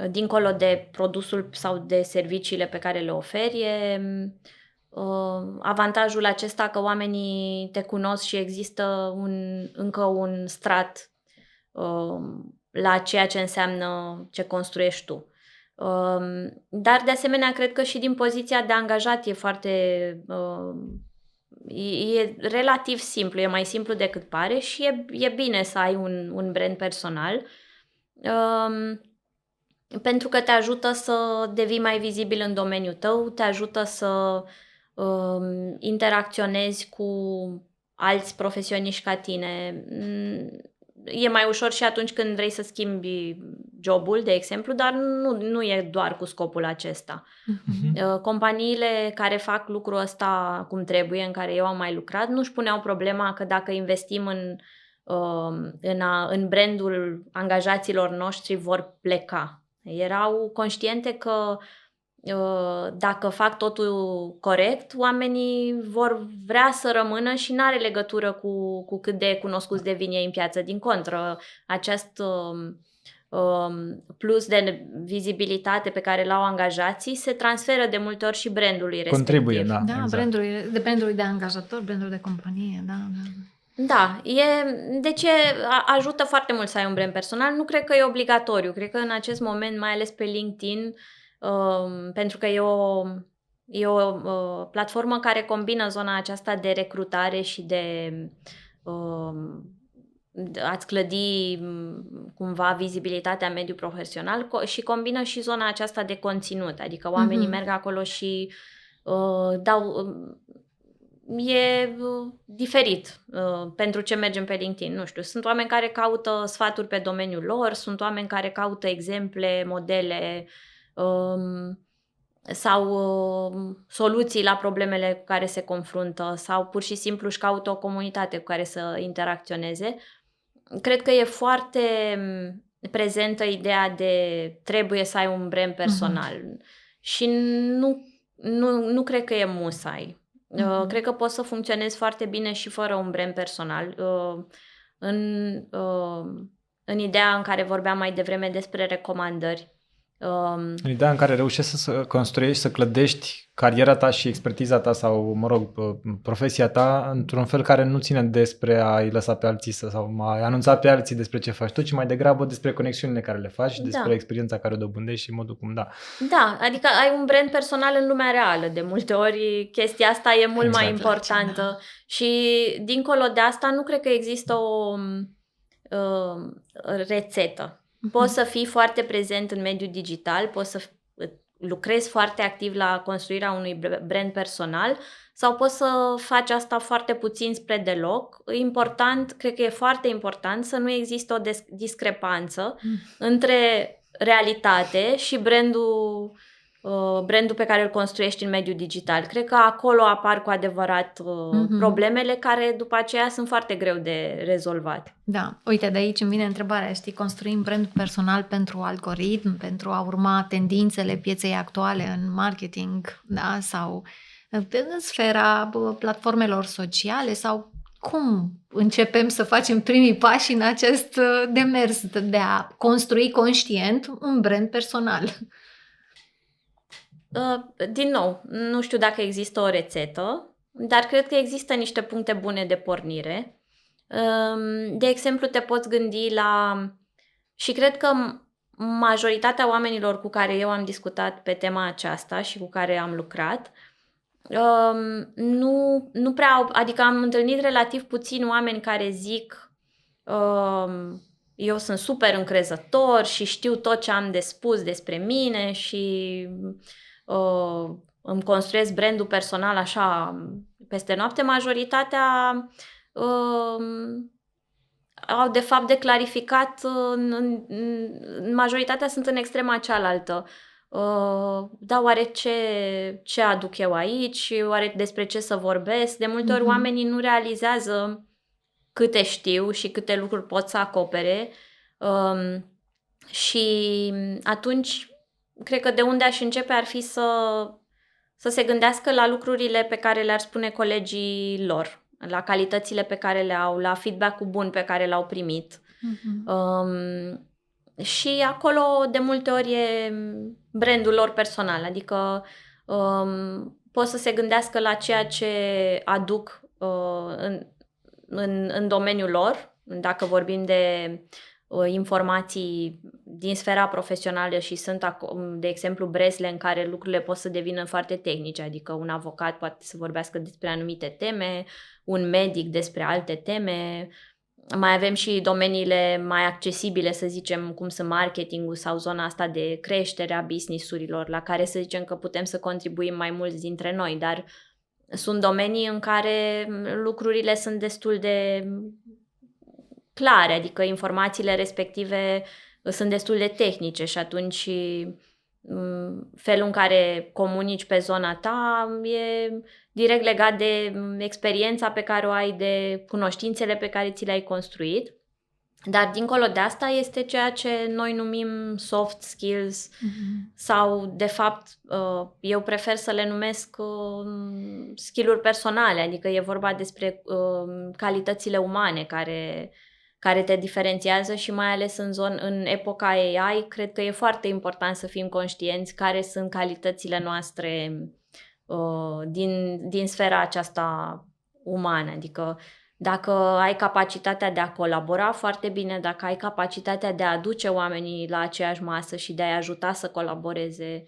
S1: dincolo de produsul sau de serviciile pe care le oferi, avantajul acesta că oamenii te cunosc și există încă un strat la ceea ce înseamnă ce construiești tu. Dar de asemenea cred că și din poziția de angajat e relativ simplu, e mai simplu decât pare și e bine să ai un brand personal, pentru că te ajută să devii mai vizibil în domeniul tău, te ajută să interacționezi cu alți profesioniști ca tine. E mai ușor și atunci când vrei să schimbi jobul, de exemplu, dar nu e doar cu scopul acesta. Companiile care fac lucrul ăsta cum trebuie, în care eu am mai lucrat, nu-și puneau problema că dacă investim în brandul angajaților noștri vor pleca. Erau conștiente că dacă fac totul corect, oamenii vor vrea să rămână și n-are legătură cu cât de cunoscuți devin ei în piață. Din contră, acest plus de vizibilitate pe care l-au angajații se transferă de multe ori și brandului respectiv.
S2: Contribuie, da.
S3: Da,
S2: exact.
S3: brandului de angajator, brandul de companie, da.
S1: Da, ajută foarte mult să ai un brand personal. Nu cred că e obligatoriu. Cred că în acest moment, mai ales pe LinkedIn, pentru că e o platformă care combină zona aceasta de recrutare și de a-ți clădi cumva vizibilitatea în mediul profesional și combină și zona aceasta de conținut. Adică oamenii merg acolo și e diferit pentru ce mergem pe LinkedIn. Nu știu, sunt oameni care caută sfaturi pe domeniul lor, sunt oameni care caută exemple, modele sau soluții la problemele cu care se confruntă sau pur și simplu își caută o comunitate cu care să interacționeze. Cred că e foarte prezentă ideea de trebuie să ai un brand personal și nu cred că e musai. Cred că poți să funcționezi foarte bine și fără un brand personal. În ideea în care vorbeam mai devreme despre recomandări.
S2: În ideea în care reușești să construiești, să clădești cariera ta și expertiza ta sau, mă rog, profesia ta într-un fel care nu ține despre a-i lăsa pe alții sau a anunța pe alții despre ce faci tu, ci mai degrabă despre conexiunile care le faci și despre experiența care o dobândești și modul cum da.
S1: Da, adică ai un brand personal în lumea reală. De multe ori chestia asta e mult mai importantă și dincolo de asta nu cred că există o rețetă. Poți să fii foarte prezent în mediul digital, poți să lucrezi foarte activ la construirea unui brand personal sau poți să faci asta foarte puțin spre deloc. Cred că e foarte important să nu există o discrepanță între realitate și brandul pe care îl construiești în mediul digital. Cred că acolo apar cu adevărat problemele care după aceea sunt foarte greu de rezolvat.
S3: Da, uite, de aici îmi vine întrebarea, construim brand personal pentru algoritm, pentru a urma tendințele pieței actuale în marketing, da, sau în sfera platformelor sociale sau cum începem să facem primii pași în acest demers de a construi conștient un brand personal?
S1: Din nou, nu știu dacă există o rețetă, dar cred că există niște puncte bune de pornire. De exemplu, te poți gândi și cred că majoritatea oamenilor cu care eu am discutat pe tema aceasta și cu care am lucrat, nu prea au, adică am întâlnit relativ puțini oameni care zic eu sunt super încrezător și știu tot ce am de spus despre mine și îmi construiesc brandul personal așa peste noapte. Majoritatea au de fapt de clarificat, majoritatea sunt în extrema cealaltă. Da, oare ce aduc eu aici? Oare despre ce să vorbesc? De multe ori oamenii nu realizează câte știu și câte lucruri pot să acopere și atunci cred că de unde aș începe ar fi să se gândească la lucrurile pe care le-ar spune colegii lor, la calitățile pe care le au, la feedback-ul bun pe care l-au primit. Și acolo de multe ori e brandul lor personal, adică pot să se gândească la ceea ce aduc în domeniul lor, dacă vorbim de informații din sfera profesională și sunt, de exemplu, bresle în care lucrurile pot să devină foarte tehnice, adică un avocat poate să vorbească despre anumite teme, un medic despre alte teme. Mai avem și domeniile mai accesibile, să zicem, cum sunt marketingul sau zona asta de creștere a business-urilor, la care să zicem că putem să contribuim mai mulți dintre noi, dar sunt domenii în care lucrurile sunt destul de clare, adică informațiile respective sunt destul de tehnice și atunci felul în care comunici pe zona ta e direct legat de experiența pe care o ai, de cunoștințele pe care ți le-ai construit. Dar dincolo de asta este ceea ce noi numim soft skills sau, de fapt, eu prefer să le numesc skill-uri personale, adică e vorba despre calitățile umane care te diferențiază și mai ales în epoca AI, cred că e foarte important să fim conștienți care sunt calitățile noastre din sfera aceasta umană, adică dacă ai capacitatea de a colabora foarte bine, dacă ai capacitatea de a aduce oamenii la aceeași masă și de a-i ajuta să colaboreze,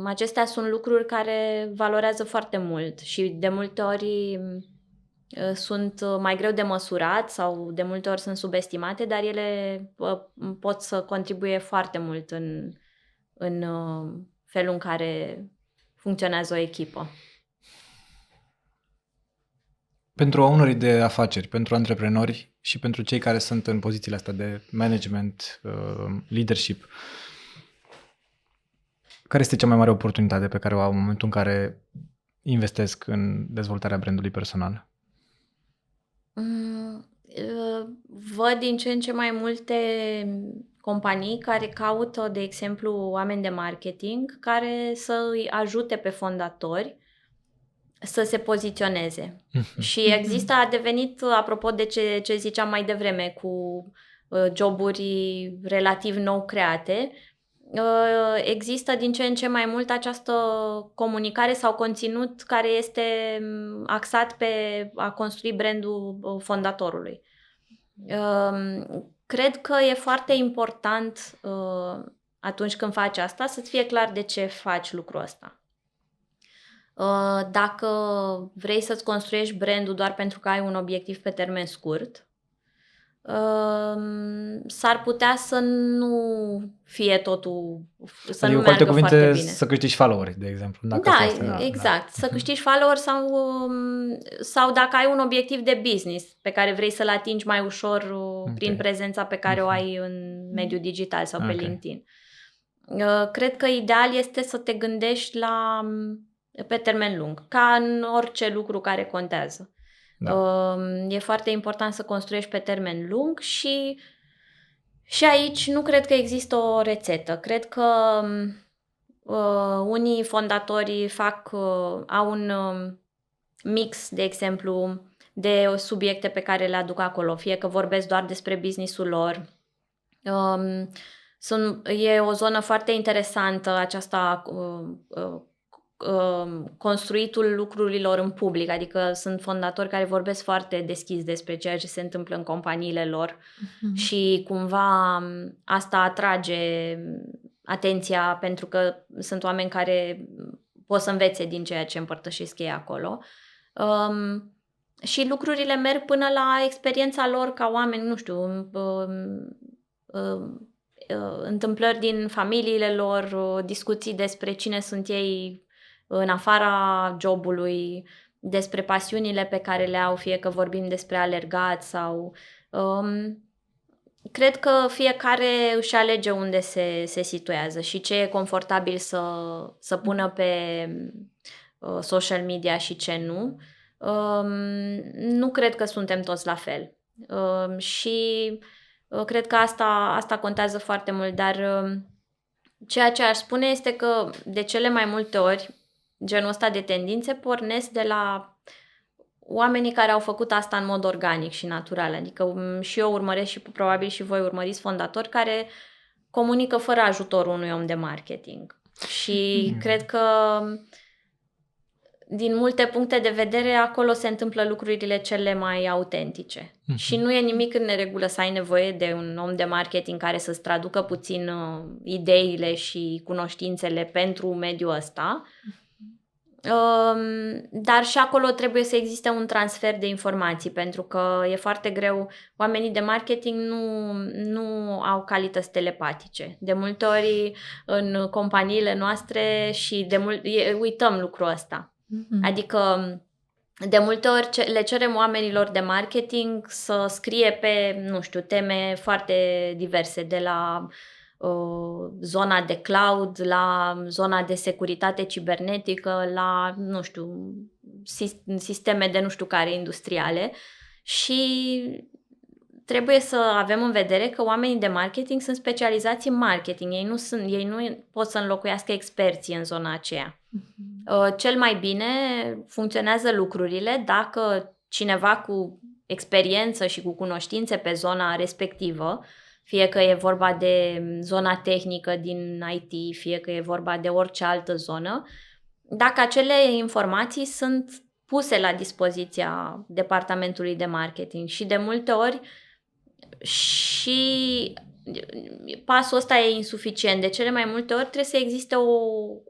S1: acestea sunt lucruri care valorează foarte mult și de multe ori sunt mai greu de măsurat sau de multe ori sunt subestimate, dar ele pot să contribuie foarte mult în felul în care funcționează o echipă.
S2: Pentru ownerii de afaceri, pentru antreprenori și pentru cei care sunt în pozițiile astea de management, leadership, care este cea mai mare oportunitate pe care o au în momentul în care investesc în dezvoltarea brandului personal?
S1: Văd din ce în ce mai multe companii care caută, de exemplu, oameni de marketing care să îi ajute pe fondatori să se poziționeze. Și a devenit, apropo de ce ziceam mai devreme, cu joburi relativ nou create, există din ce în ce mai mult această comunicare sau conținut care este axat pe a construi brandul fondatorului. Cred că e foarte important atunci când faci asta să-ți fie clar de ce faci lucrul ăsta. Dacă vrei să-ți construiești brandul doar pentru că ai un obiectiv pe termen scurt, s-ar putea să nu fie totul, să nu meargă foarte bine.
S2: Să câștigi followeri, de exemplu. Dacă
S1: exact. Să câștigi followeri sau dacă ai un obiectiv de business pe care vrei să-l atingi mai ușor prin prezența pe care o ai în mediul digital sau pe LinkedIn. Cred că ideal este să te gândești pe termen lung, ca în orice lucru care contează. E foarte important să construiești pe termen lung și aici nu cred că există o rețetă. Cred că unii fondatori au un mix, de exemplu, de subiecte pe care le aduc acolo, fie că vorbesc doar despre business-ul lor. E o zonă foarte interesantă aceasta, construitul lucrurilor în public, adică sunt fondatori care vorbesc foarte deschis despre ceea ce se întâmplă în companiile lor și cumva asta atrage atenția pentru că sunt oameni care pot să învețe din ceea ce împărtășesc ei acolo. Și lucrurile merg până la experiența lor ca oameni, nu știu, întâmplări din familiile lor, discuții despre cine sunt ei în afara jobului, despre pasiunile pe care le au, fie că vorbim despre alergat sau... cred că fiecare își alege unde se situează și ce e confortabil să pună pe social media și ce nu. Nu cred că suntem toți la fel. Și cred că asta contează foarte mult, dar ceea ce aș spune este că de cele mai multe ori genul ăsta de tendințe pornesc de la oamenii care au făcut asta în mod organic și natural. Adică și eu urmăresc și probabil și voi urmăriți fondatori care comunică fără ajutorul unui om de marketing. Și cred că din multe puncte de vedere acolo se întâmplă lucrurile cele mai autentice. Și nu e nimic în neregulă să ai nevoie de un om de marketing care să-ți traducă puțin ideile și cunoștințele pentru mediul ăsta. Dar și acolo trebuie să existe un transfer de informații, pentru că e foarte greu. Oamenii de marketing nu au calități telepatice. De multe ori în companiile noastre și uităm lucrul ăsta. Adică de multe ori le cerem oamenilor de marketing să scrie pe, nu știu, teme foarte diverse, de la zona de cloud, la zona de securitate cibernetică, la, nu știu, sisteme de nu știu care industriale și trebuie să avem în vedere că oamenii de marketing sunt specializați în marketing. Ei nu pot să înlocuiască experții în zona aceea. Cel mai bine funcționează lucrurile dacă cineva cu experiență și cu cunoștințe pe zona respectivă, fie că e vorba de zona tehnică din IT, fie că e vorba de orice altă zonă, dacă acele informații sunt puse la dispoziția departamentului de marketing și de multe ori și pasul ăsta e insuficient. De cele mai multe ori trebuie să existe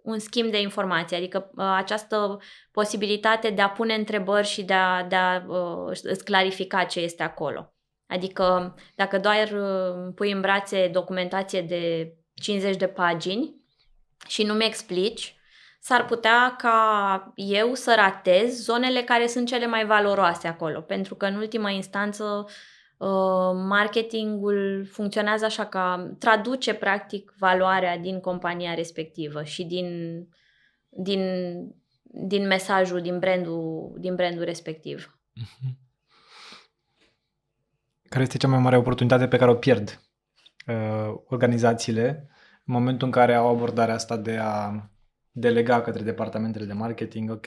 S1: un schimb de informații, adică această posibilitate de a pune întrebări și de a îți clarifica ce este acolo. Adică dacă doar pui în brațe documentație de 50 de pagini și nu mi explici, s-ar putea ca eu să ratez zonele care sunt cele mai valoroase acolo, pentru că în ultimă instanță marketingul funcționează așa că traduce practic valoarea din compania respectivă și din mesajul, din brandul respectiv.
S2: Care este cea mai mare oportunitate pe care o pierd organizațiile în momentul în care au abordarea asta de a delega către departamentele de marketing, ok,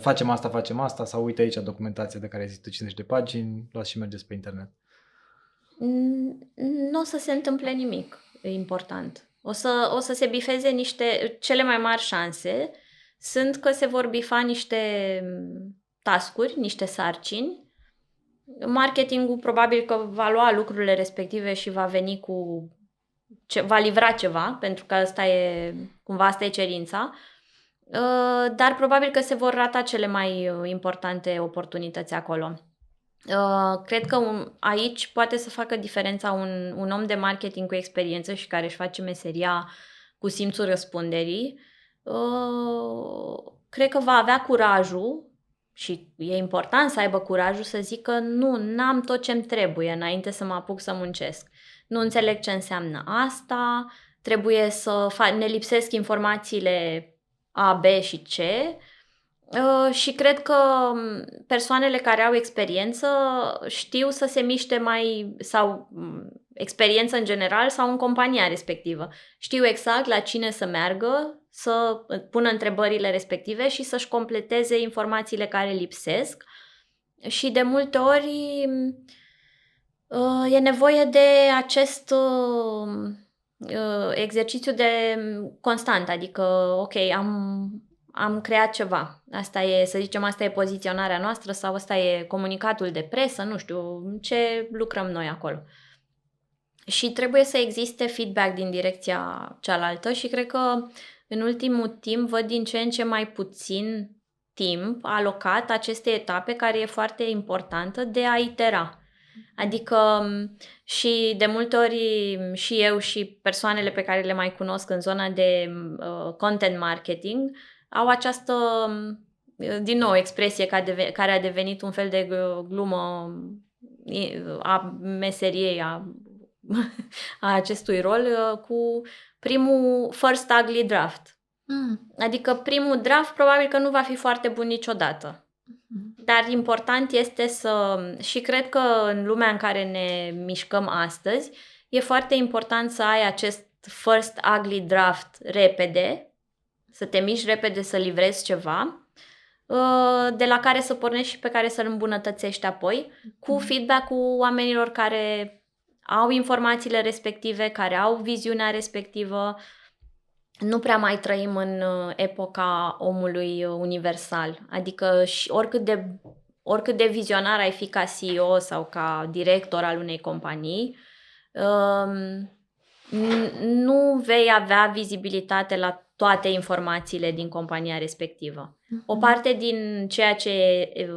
S2: facem asta sau uite aici documentația de care există 50 de pagini, luați și mergeți pe internet.
S1: Nu o să se întâmple nimic important. O să se bifeze cele mai mari șanse sunt că se vor bifa niște task-uri, niște sarcini. Marketingul probabil că va lua lucrurile respective și va veni va livra ceva, pentru că asta e cerința, dar probabil că se vor rata cele mai importante oportunități acolo. Cred că aici poate să facă diferența un om de marketing cu experiență și care își face meseria cu simțul răspunderii. Cred că va avea curajul, și e important să aibă curajul să zică n-am tot ce-mi trebuie înainte să mă apuc să muncesc. Nu înțeleg ce înseamnă asta, trebuie ne lipsesc informațiile A, B și C. Și cred că persoanele care au experiență știu să se miște sau experiență în general sau în compania respectivă. Știu exact la cine să meargă, să pună întrebările respective și să-și completeze informațiile care lipsesc. Și de multe ori e nevoie de acest exercițiu de constant, adică ok, am creat ceva. Asta e poziționarea noastră sau asta e comunicatul de presă, nu știu ce lucrăm noi acolo. Și trebuie să existe feedback din direcția cealaltă și cred că în ultimul timp văd din ce în ce mai puțin timp alocat acestei etape care e foarte importantă de a itera. Adică și de multe ori și eu și persoanele pe care le mai cunosc în zona de content marketing au această, din nou, expresie care a devenit un fel de glumă a meseriei, a acestui rol, cu primul first ugly draft. Adică primul draft probabil că nu va fi foarte bun niciodată. Dar important este și cred că în lumea în care ne mișcăm astăzi, e foarte important să ai acest first ugly draft repede, să te miști repede să livrezi ceva, de la care să pornești și pe care să-l îmbunătățești apoi, cu feedback-ul oamenilor care au informațiile respective, care au viziunea respectivă. Nu prea mai trăim în epoca omului universal. Adică și oricât de vizionar ai fi ca CEO sau ca director al unei companii, nu vei avea vizibilitate la toate informațiile din compania respectivă. O parte din ceea ce e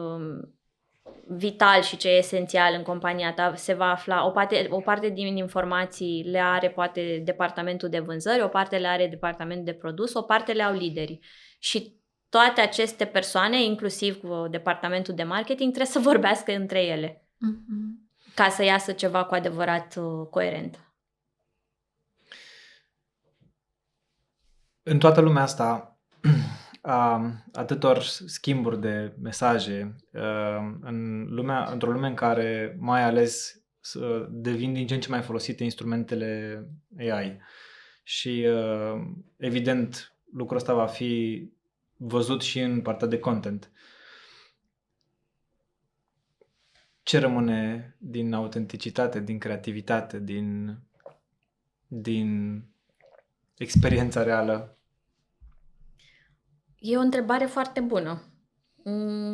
S1: vital și ce e esențial în compania ta se va afla, o parte din informații le are poate departamentul de vânzări, o parte le are departamentul de produs, o parte le au liderii. Și toate aceste persoane, inclusiv cu departamentul de marketing, trebuie să vorbească între ele ca să iasă ceva cu adevărat coerent.
S2: În toată lumea asta a atâtor schimburi de mesaje într-o lume în care mai ales devin din ce în ce mai folosite instrumentele AI și evident lucrul ăsta va fi văzut și în partea de content. Ce rămâne din autenticitate, din creativitate, din experiența reală?
S1: E o întrebare foarte bună.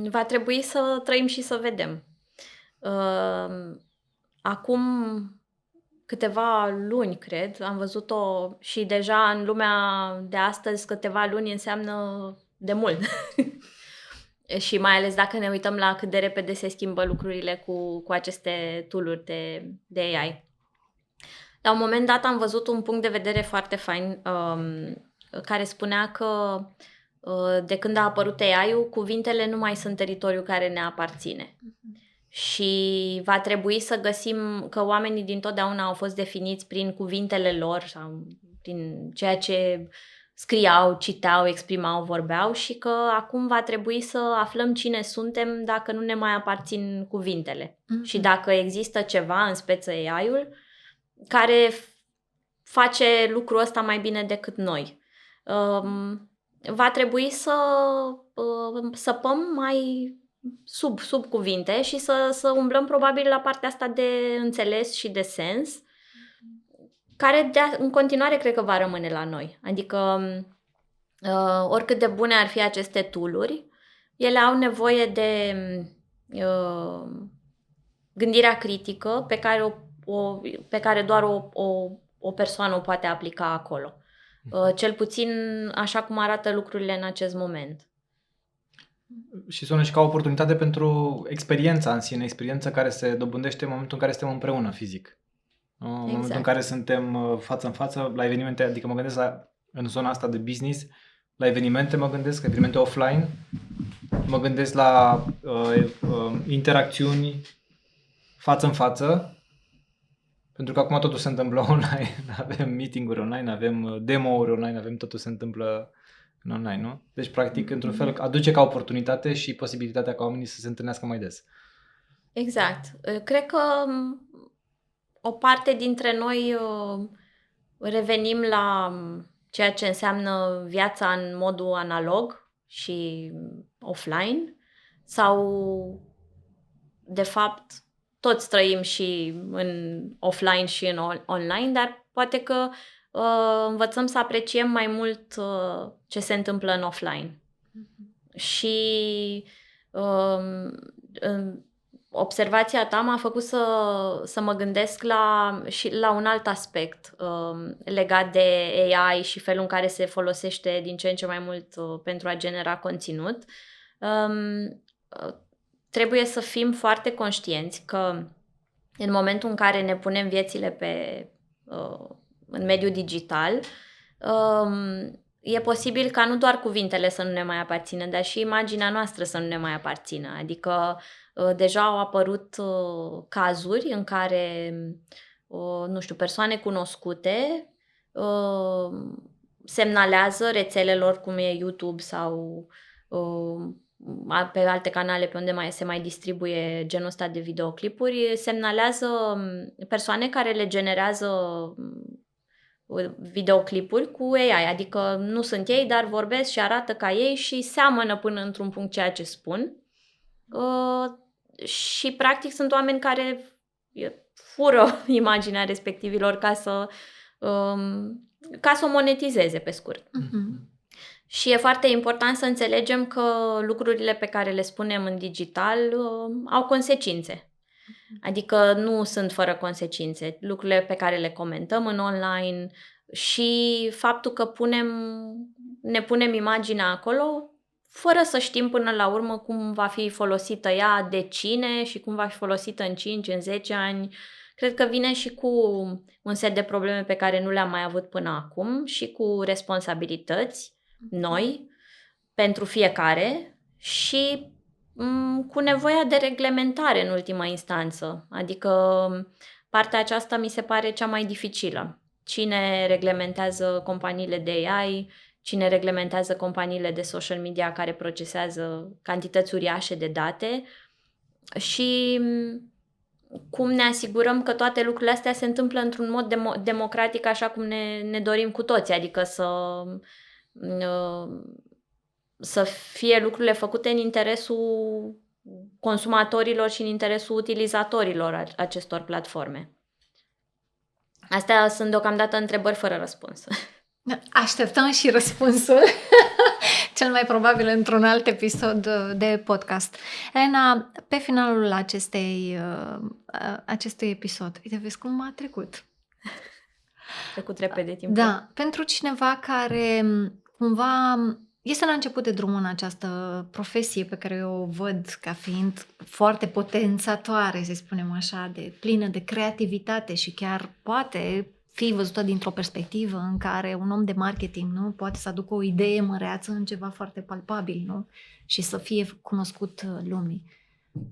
S1: Va trebui să trăim și să vedem. Acum câteva luni, cred, am văzut-o și deja în lumea de astăzi câteva luni înseamnă de mult. Și mai ales dacă ne uităm la cât de repede se schimbă lucrurile cu aceste tool-uri de AI. La un moment dat am văzut un punct de vedere foarte fain care spunea că de când a apărut AI-ul, cuvintele nu mai sunt teritoriul care ne aparține. Și va trebui să găsim că oamenii dintotdeauna au fost definiți prin cuvintele lor sau prin ceea ce scriau, citeau, exprimau, vorbeau și că acum va trebui să aflăm cine suntem dacă nu ne mai aparțin cuvintele. Și dacă există ceva în speță AI-ul care face lucrul ăsta mai bine decât noi. Va trebui să săpăm mai sub cuvinte și să umblăm probabil la partea asta de înțeles și de sens, care în continuare cred că va rămâne la noi. Adică oricât de bune ar fi aceste tool-uri, ele au nevoie de gândirea critică pe care doar o persoană o poate aplica acolo. Cel puțin așa cum arată lucrurile în acest moment.
S2: Și sună și ca o oportunitate pentru experiența în sine, experiența care se dobândește în momentul în care suntem împreună fizic. În momentul în care suntem față în față la evenimente, adică mă gândesc în zona asta de business, la evenimente mă gândesc, evenimente offline, mă gândesc la interacțiuni față în față, pentru că acum totul se întâmplă online, avem meeting-uri online, avem demo-uri online, avem totul se întâmplă în online, nu? Deci, practic, într-un fel, aduce ca oportunitate și posibilitatea ca oamenii să se întâlnească mai des.
S1: Exact. Cred că o parte dintre noi revenim la ceea ce înseamnă viața în modul analog și offline sau, de fapt, toți trăim și în offline și în online, dar poate că învățăm să apreciem mai mult ce se întâmplă în offline. Și observația ta m-a făcut să mă gândesc și la un alt aspect legat de AI și felul în care se folosește din ce în ce mai mult pentru a genera conținut. Trebuie să fim foarte conștienți că în momentul în care ne punem viețile în mediul digital, e posibil ca nu doar cuvintele să nu ne mai aparțină, dar și imaginea noastră să nu ne mai aparțină. Adică deja au apărut cazuri în care, nu știu, persoane cunoscute semnalează rețelelor cum e YouTube sau pe alte canale pe unde se mai distribuie genul ăsta de videoclipuri, semnalează persoane care le generează videoclipuri cu AI, adică nu sunt ei, dar vorbesc și arată ca ei și seamănă până într-un punct ceea ce spun. Și practic sunt oameni care fură imaginea respectivilor ca să o monetizeze, pe scurt. Și e foarte important să înțelegem că lucrurile pe care le spunem în digital au consecințe. Adică nu sunt fără consecințe. Lucrurile pe care le comentăm în online și faptul că ne punem imaginea acolo fără să știm până la urmă cum va fi folosită ea, de cine și cum va fi folosită în 5, în 10 ani. Cred că vine și cu un set de probleme pe care nu le-am mai avut până acum și cu responsabilități noi pentru fiecare și cu nevoia de reglementare în ultima instanță. Adică partea aceasta mi se pare cea mai dificilă. Cine reglementează companiile de AI, cine reglementează companiile de social media care procesează cantități uriașe de date și cum ne asigurăm că toate lucrurile astea se întâmplă într-un mod democratic așa cum ne dorim cu toții, adică să fie lucrurile făcute în interesul consumatorilor și în interesul utilizatorilor acestor platforme. Astea sunt deocamdată întrebări fără răspuns.
S3: Așteptăm și răspunsul, cel mai probabil într-un alt episod de podcast. Elena, pe finalul acestui episod, uite, vezi cum a trecut.
S1: Trecut repede timpul.
S3: Da, pentru cineva care cumva este la început de drum în această profesie pe care eu o văd ca fiind foarte potențatoare, să spunem așa, de plină de creativitate și chiar poate fi văzută dintr-o perspectivă în care un om de marketing, nu, poate să aducă o idee măreață în ceva foarte palpabil, nu? Și să fie cunoscut lumii.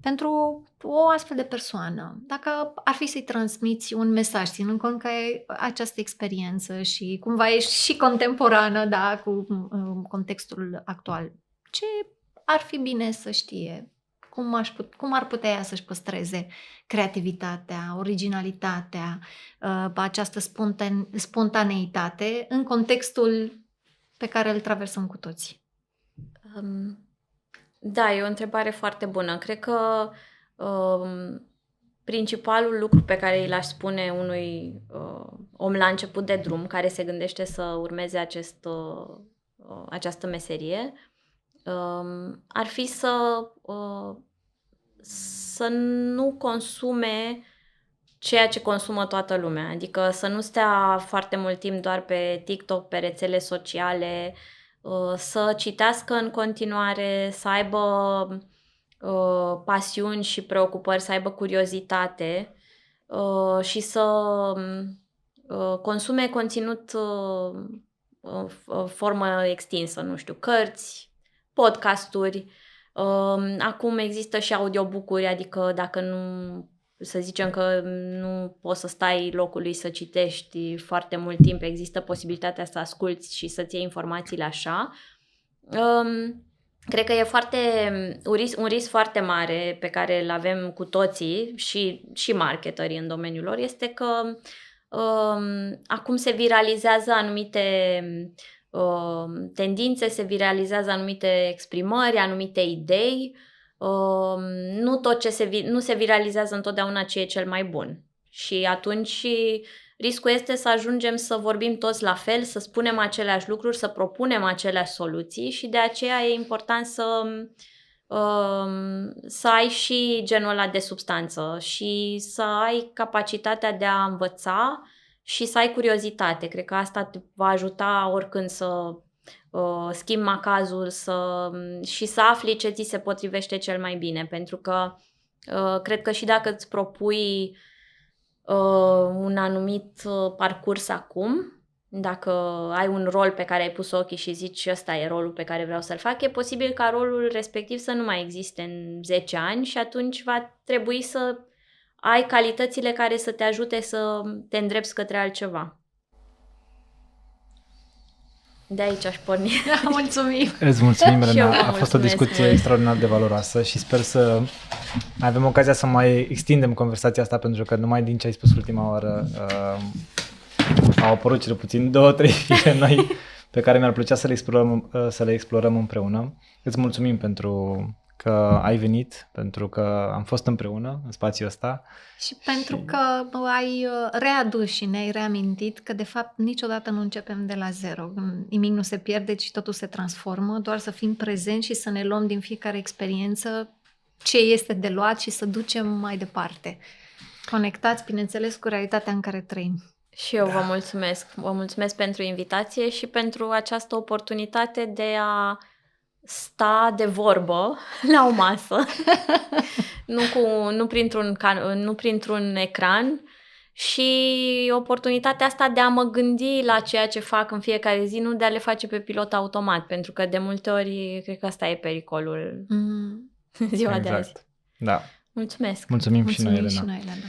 S3: Pentru o astfel de persoană, dacă ar fi să-i transmiți un mesaj, ținând cont că ai această experiență și cumva ești și contemporană, da, cu contextul actual, ce ar fi bine să știe? Cum ar putea ea să-și păstreze creativitatea, originalitatea, această spontaneitate în contextul pe care îl traversăm cu toții?
S1: Da, e o întrebare foarte bună. Cred că principalul lucru pe care îl aș spune unui om la început de drum care se gândește să urmeze această meserie ar fi să nu consume ceea ce consumă toată lumea. Adică să nu stea foarte mult timp doar pe TikTok, pe rețele sociale, să citească în continuare, să aibă pasiuni și preocupări, să aibă curiozitate și să consume conținut în formă extinsă, nu știu, cărți, podcasturi. Acum există și audiobook-uri, adică dacă nu, să zicem că nu poți să stai locului să citești foarte mult timp, există posibilitatea să asculți și să-ți iei informațiile așa. Cred că e un risc foarte mare pe care îl avem cu toții și marketerii în domeniul lor, este că acum se viralizează anumite tendințe, se viralizează anumite exprimări, anumite idei. Nu se viralizează întotdeauna ce e cel mai bun. Și atunci riscul este să ajungem să vorbim toți la fel, să spunem aceleași lucruri, să propunem aceleași soluții și de aceea e important să ai și genul ăla de substanță și să ai capacitatea de a învăța și să ai curiozitate. Cred că asta te va ajuta oricând să schimbi macazul și să afli ce ți se potrivește cel mai bine. Pentru că cred că și dacă îți propui un anumit parcurs acum, dacă ai un rol pe care ai pus ochii și zici ăsta e rolul pe care vreau să-l fac, e posibil ca rolul respectiv să nu mai existe în 10 ani și atunci va trebui să ai calitățile care să te ajute să te îndrepți către altceva. De aici aș porni.
S3: Mulțumim!
S2: Îți mulțumim, Elena. A fost o discuție
S1: mult.
S2: extraordinar de valoroasă și sper să avem ocazia să mai extindem conversația asta, pentru că numai din ce ai spus ultima oară au apărut cel puțin 2-3 fire noi pe care mi-ar plăcea să le explorăm împreună. Îți mulțumim pentru că ai venit, pentru că am fost împreună în spațiul ăsta.
S3: Și pentru că ai readus și ne-ai reamintit că de fapt niciodată nu începem de la zero. Nimic nu se pierde, ci totul se transformă, doar să fim prezenți și să ne luăm din fiecare experiență ce este de luat și să ducem mai departe. Conectați, bineînțeles, cu realitatea în care trăim.
S1: Și eu vă mulțumesc. Vă mulțumesc pentru invitație și pentru această oportunitate de a sta de vorbă la o masă, nu printr-un ecran și oportunitatea asta de a mă gândi la ceea ce fac în fiecare zi, nu de a le face pe pilot automat, pentru că de multe ori cred că asta e pericolul ziua de azi.
S2: Da.
S1: Mulțumesc!
S2: Mulțumim și noi, Elena.
S3: Și noi, Elena.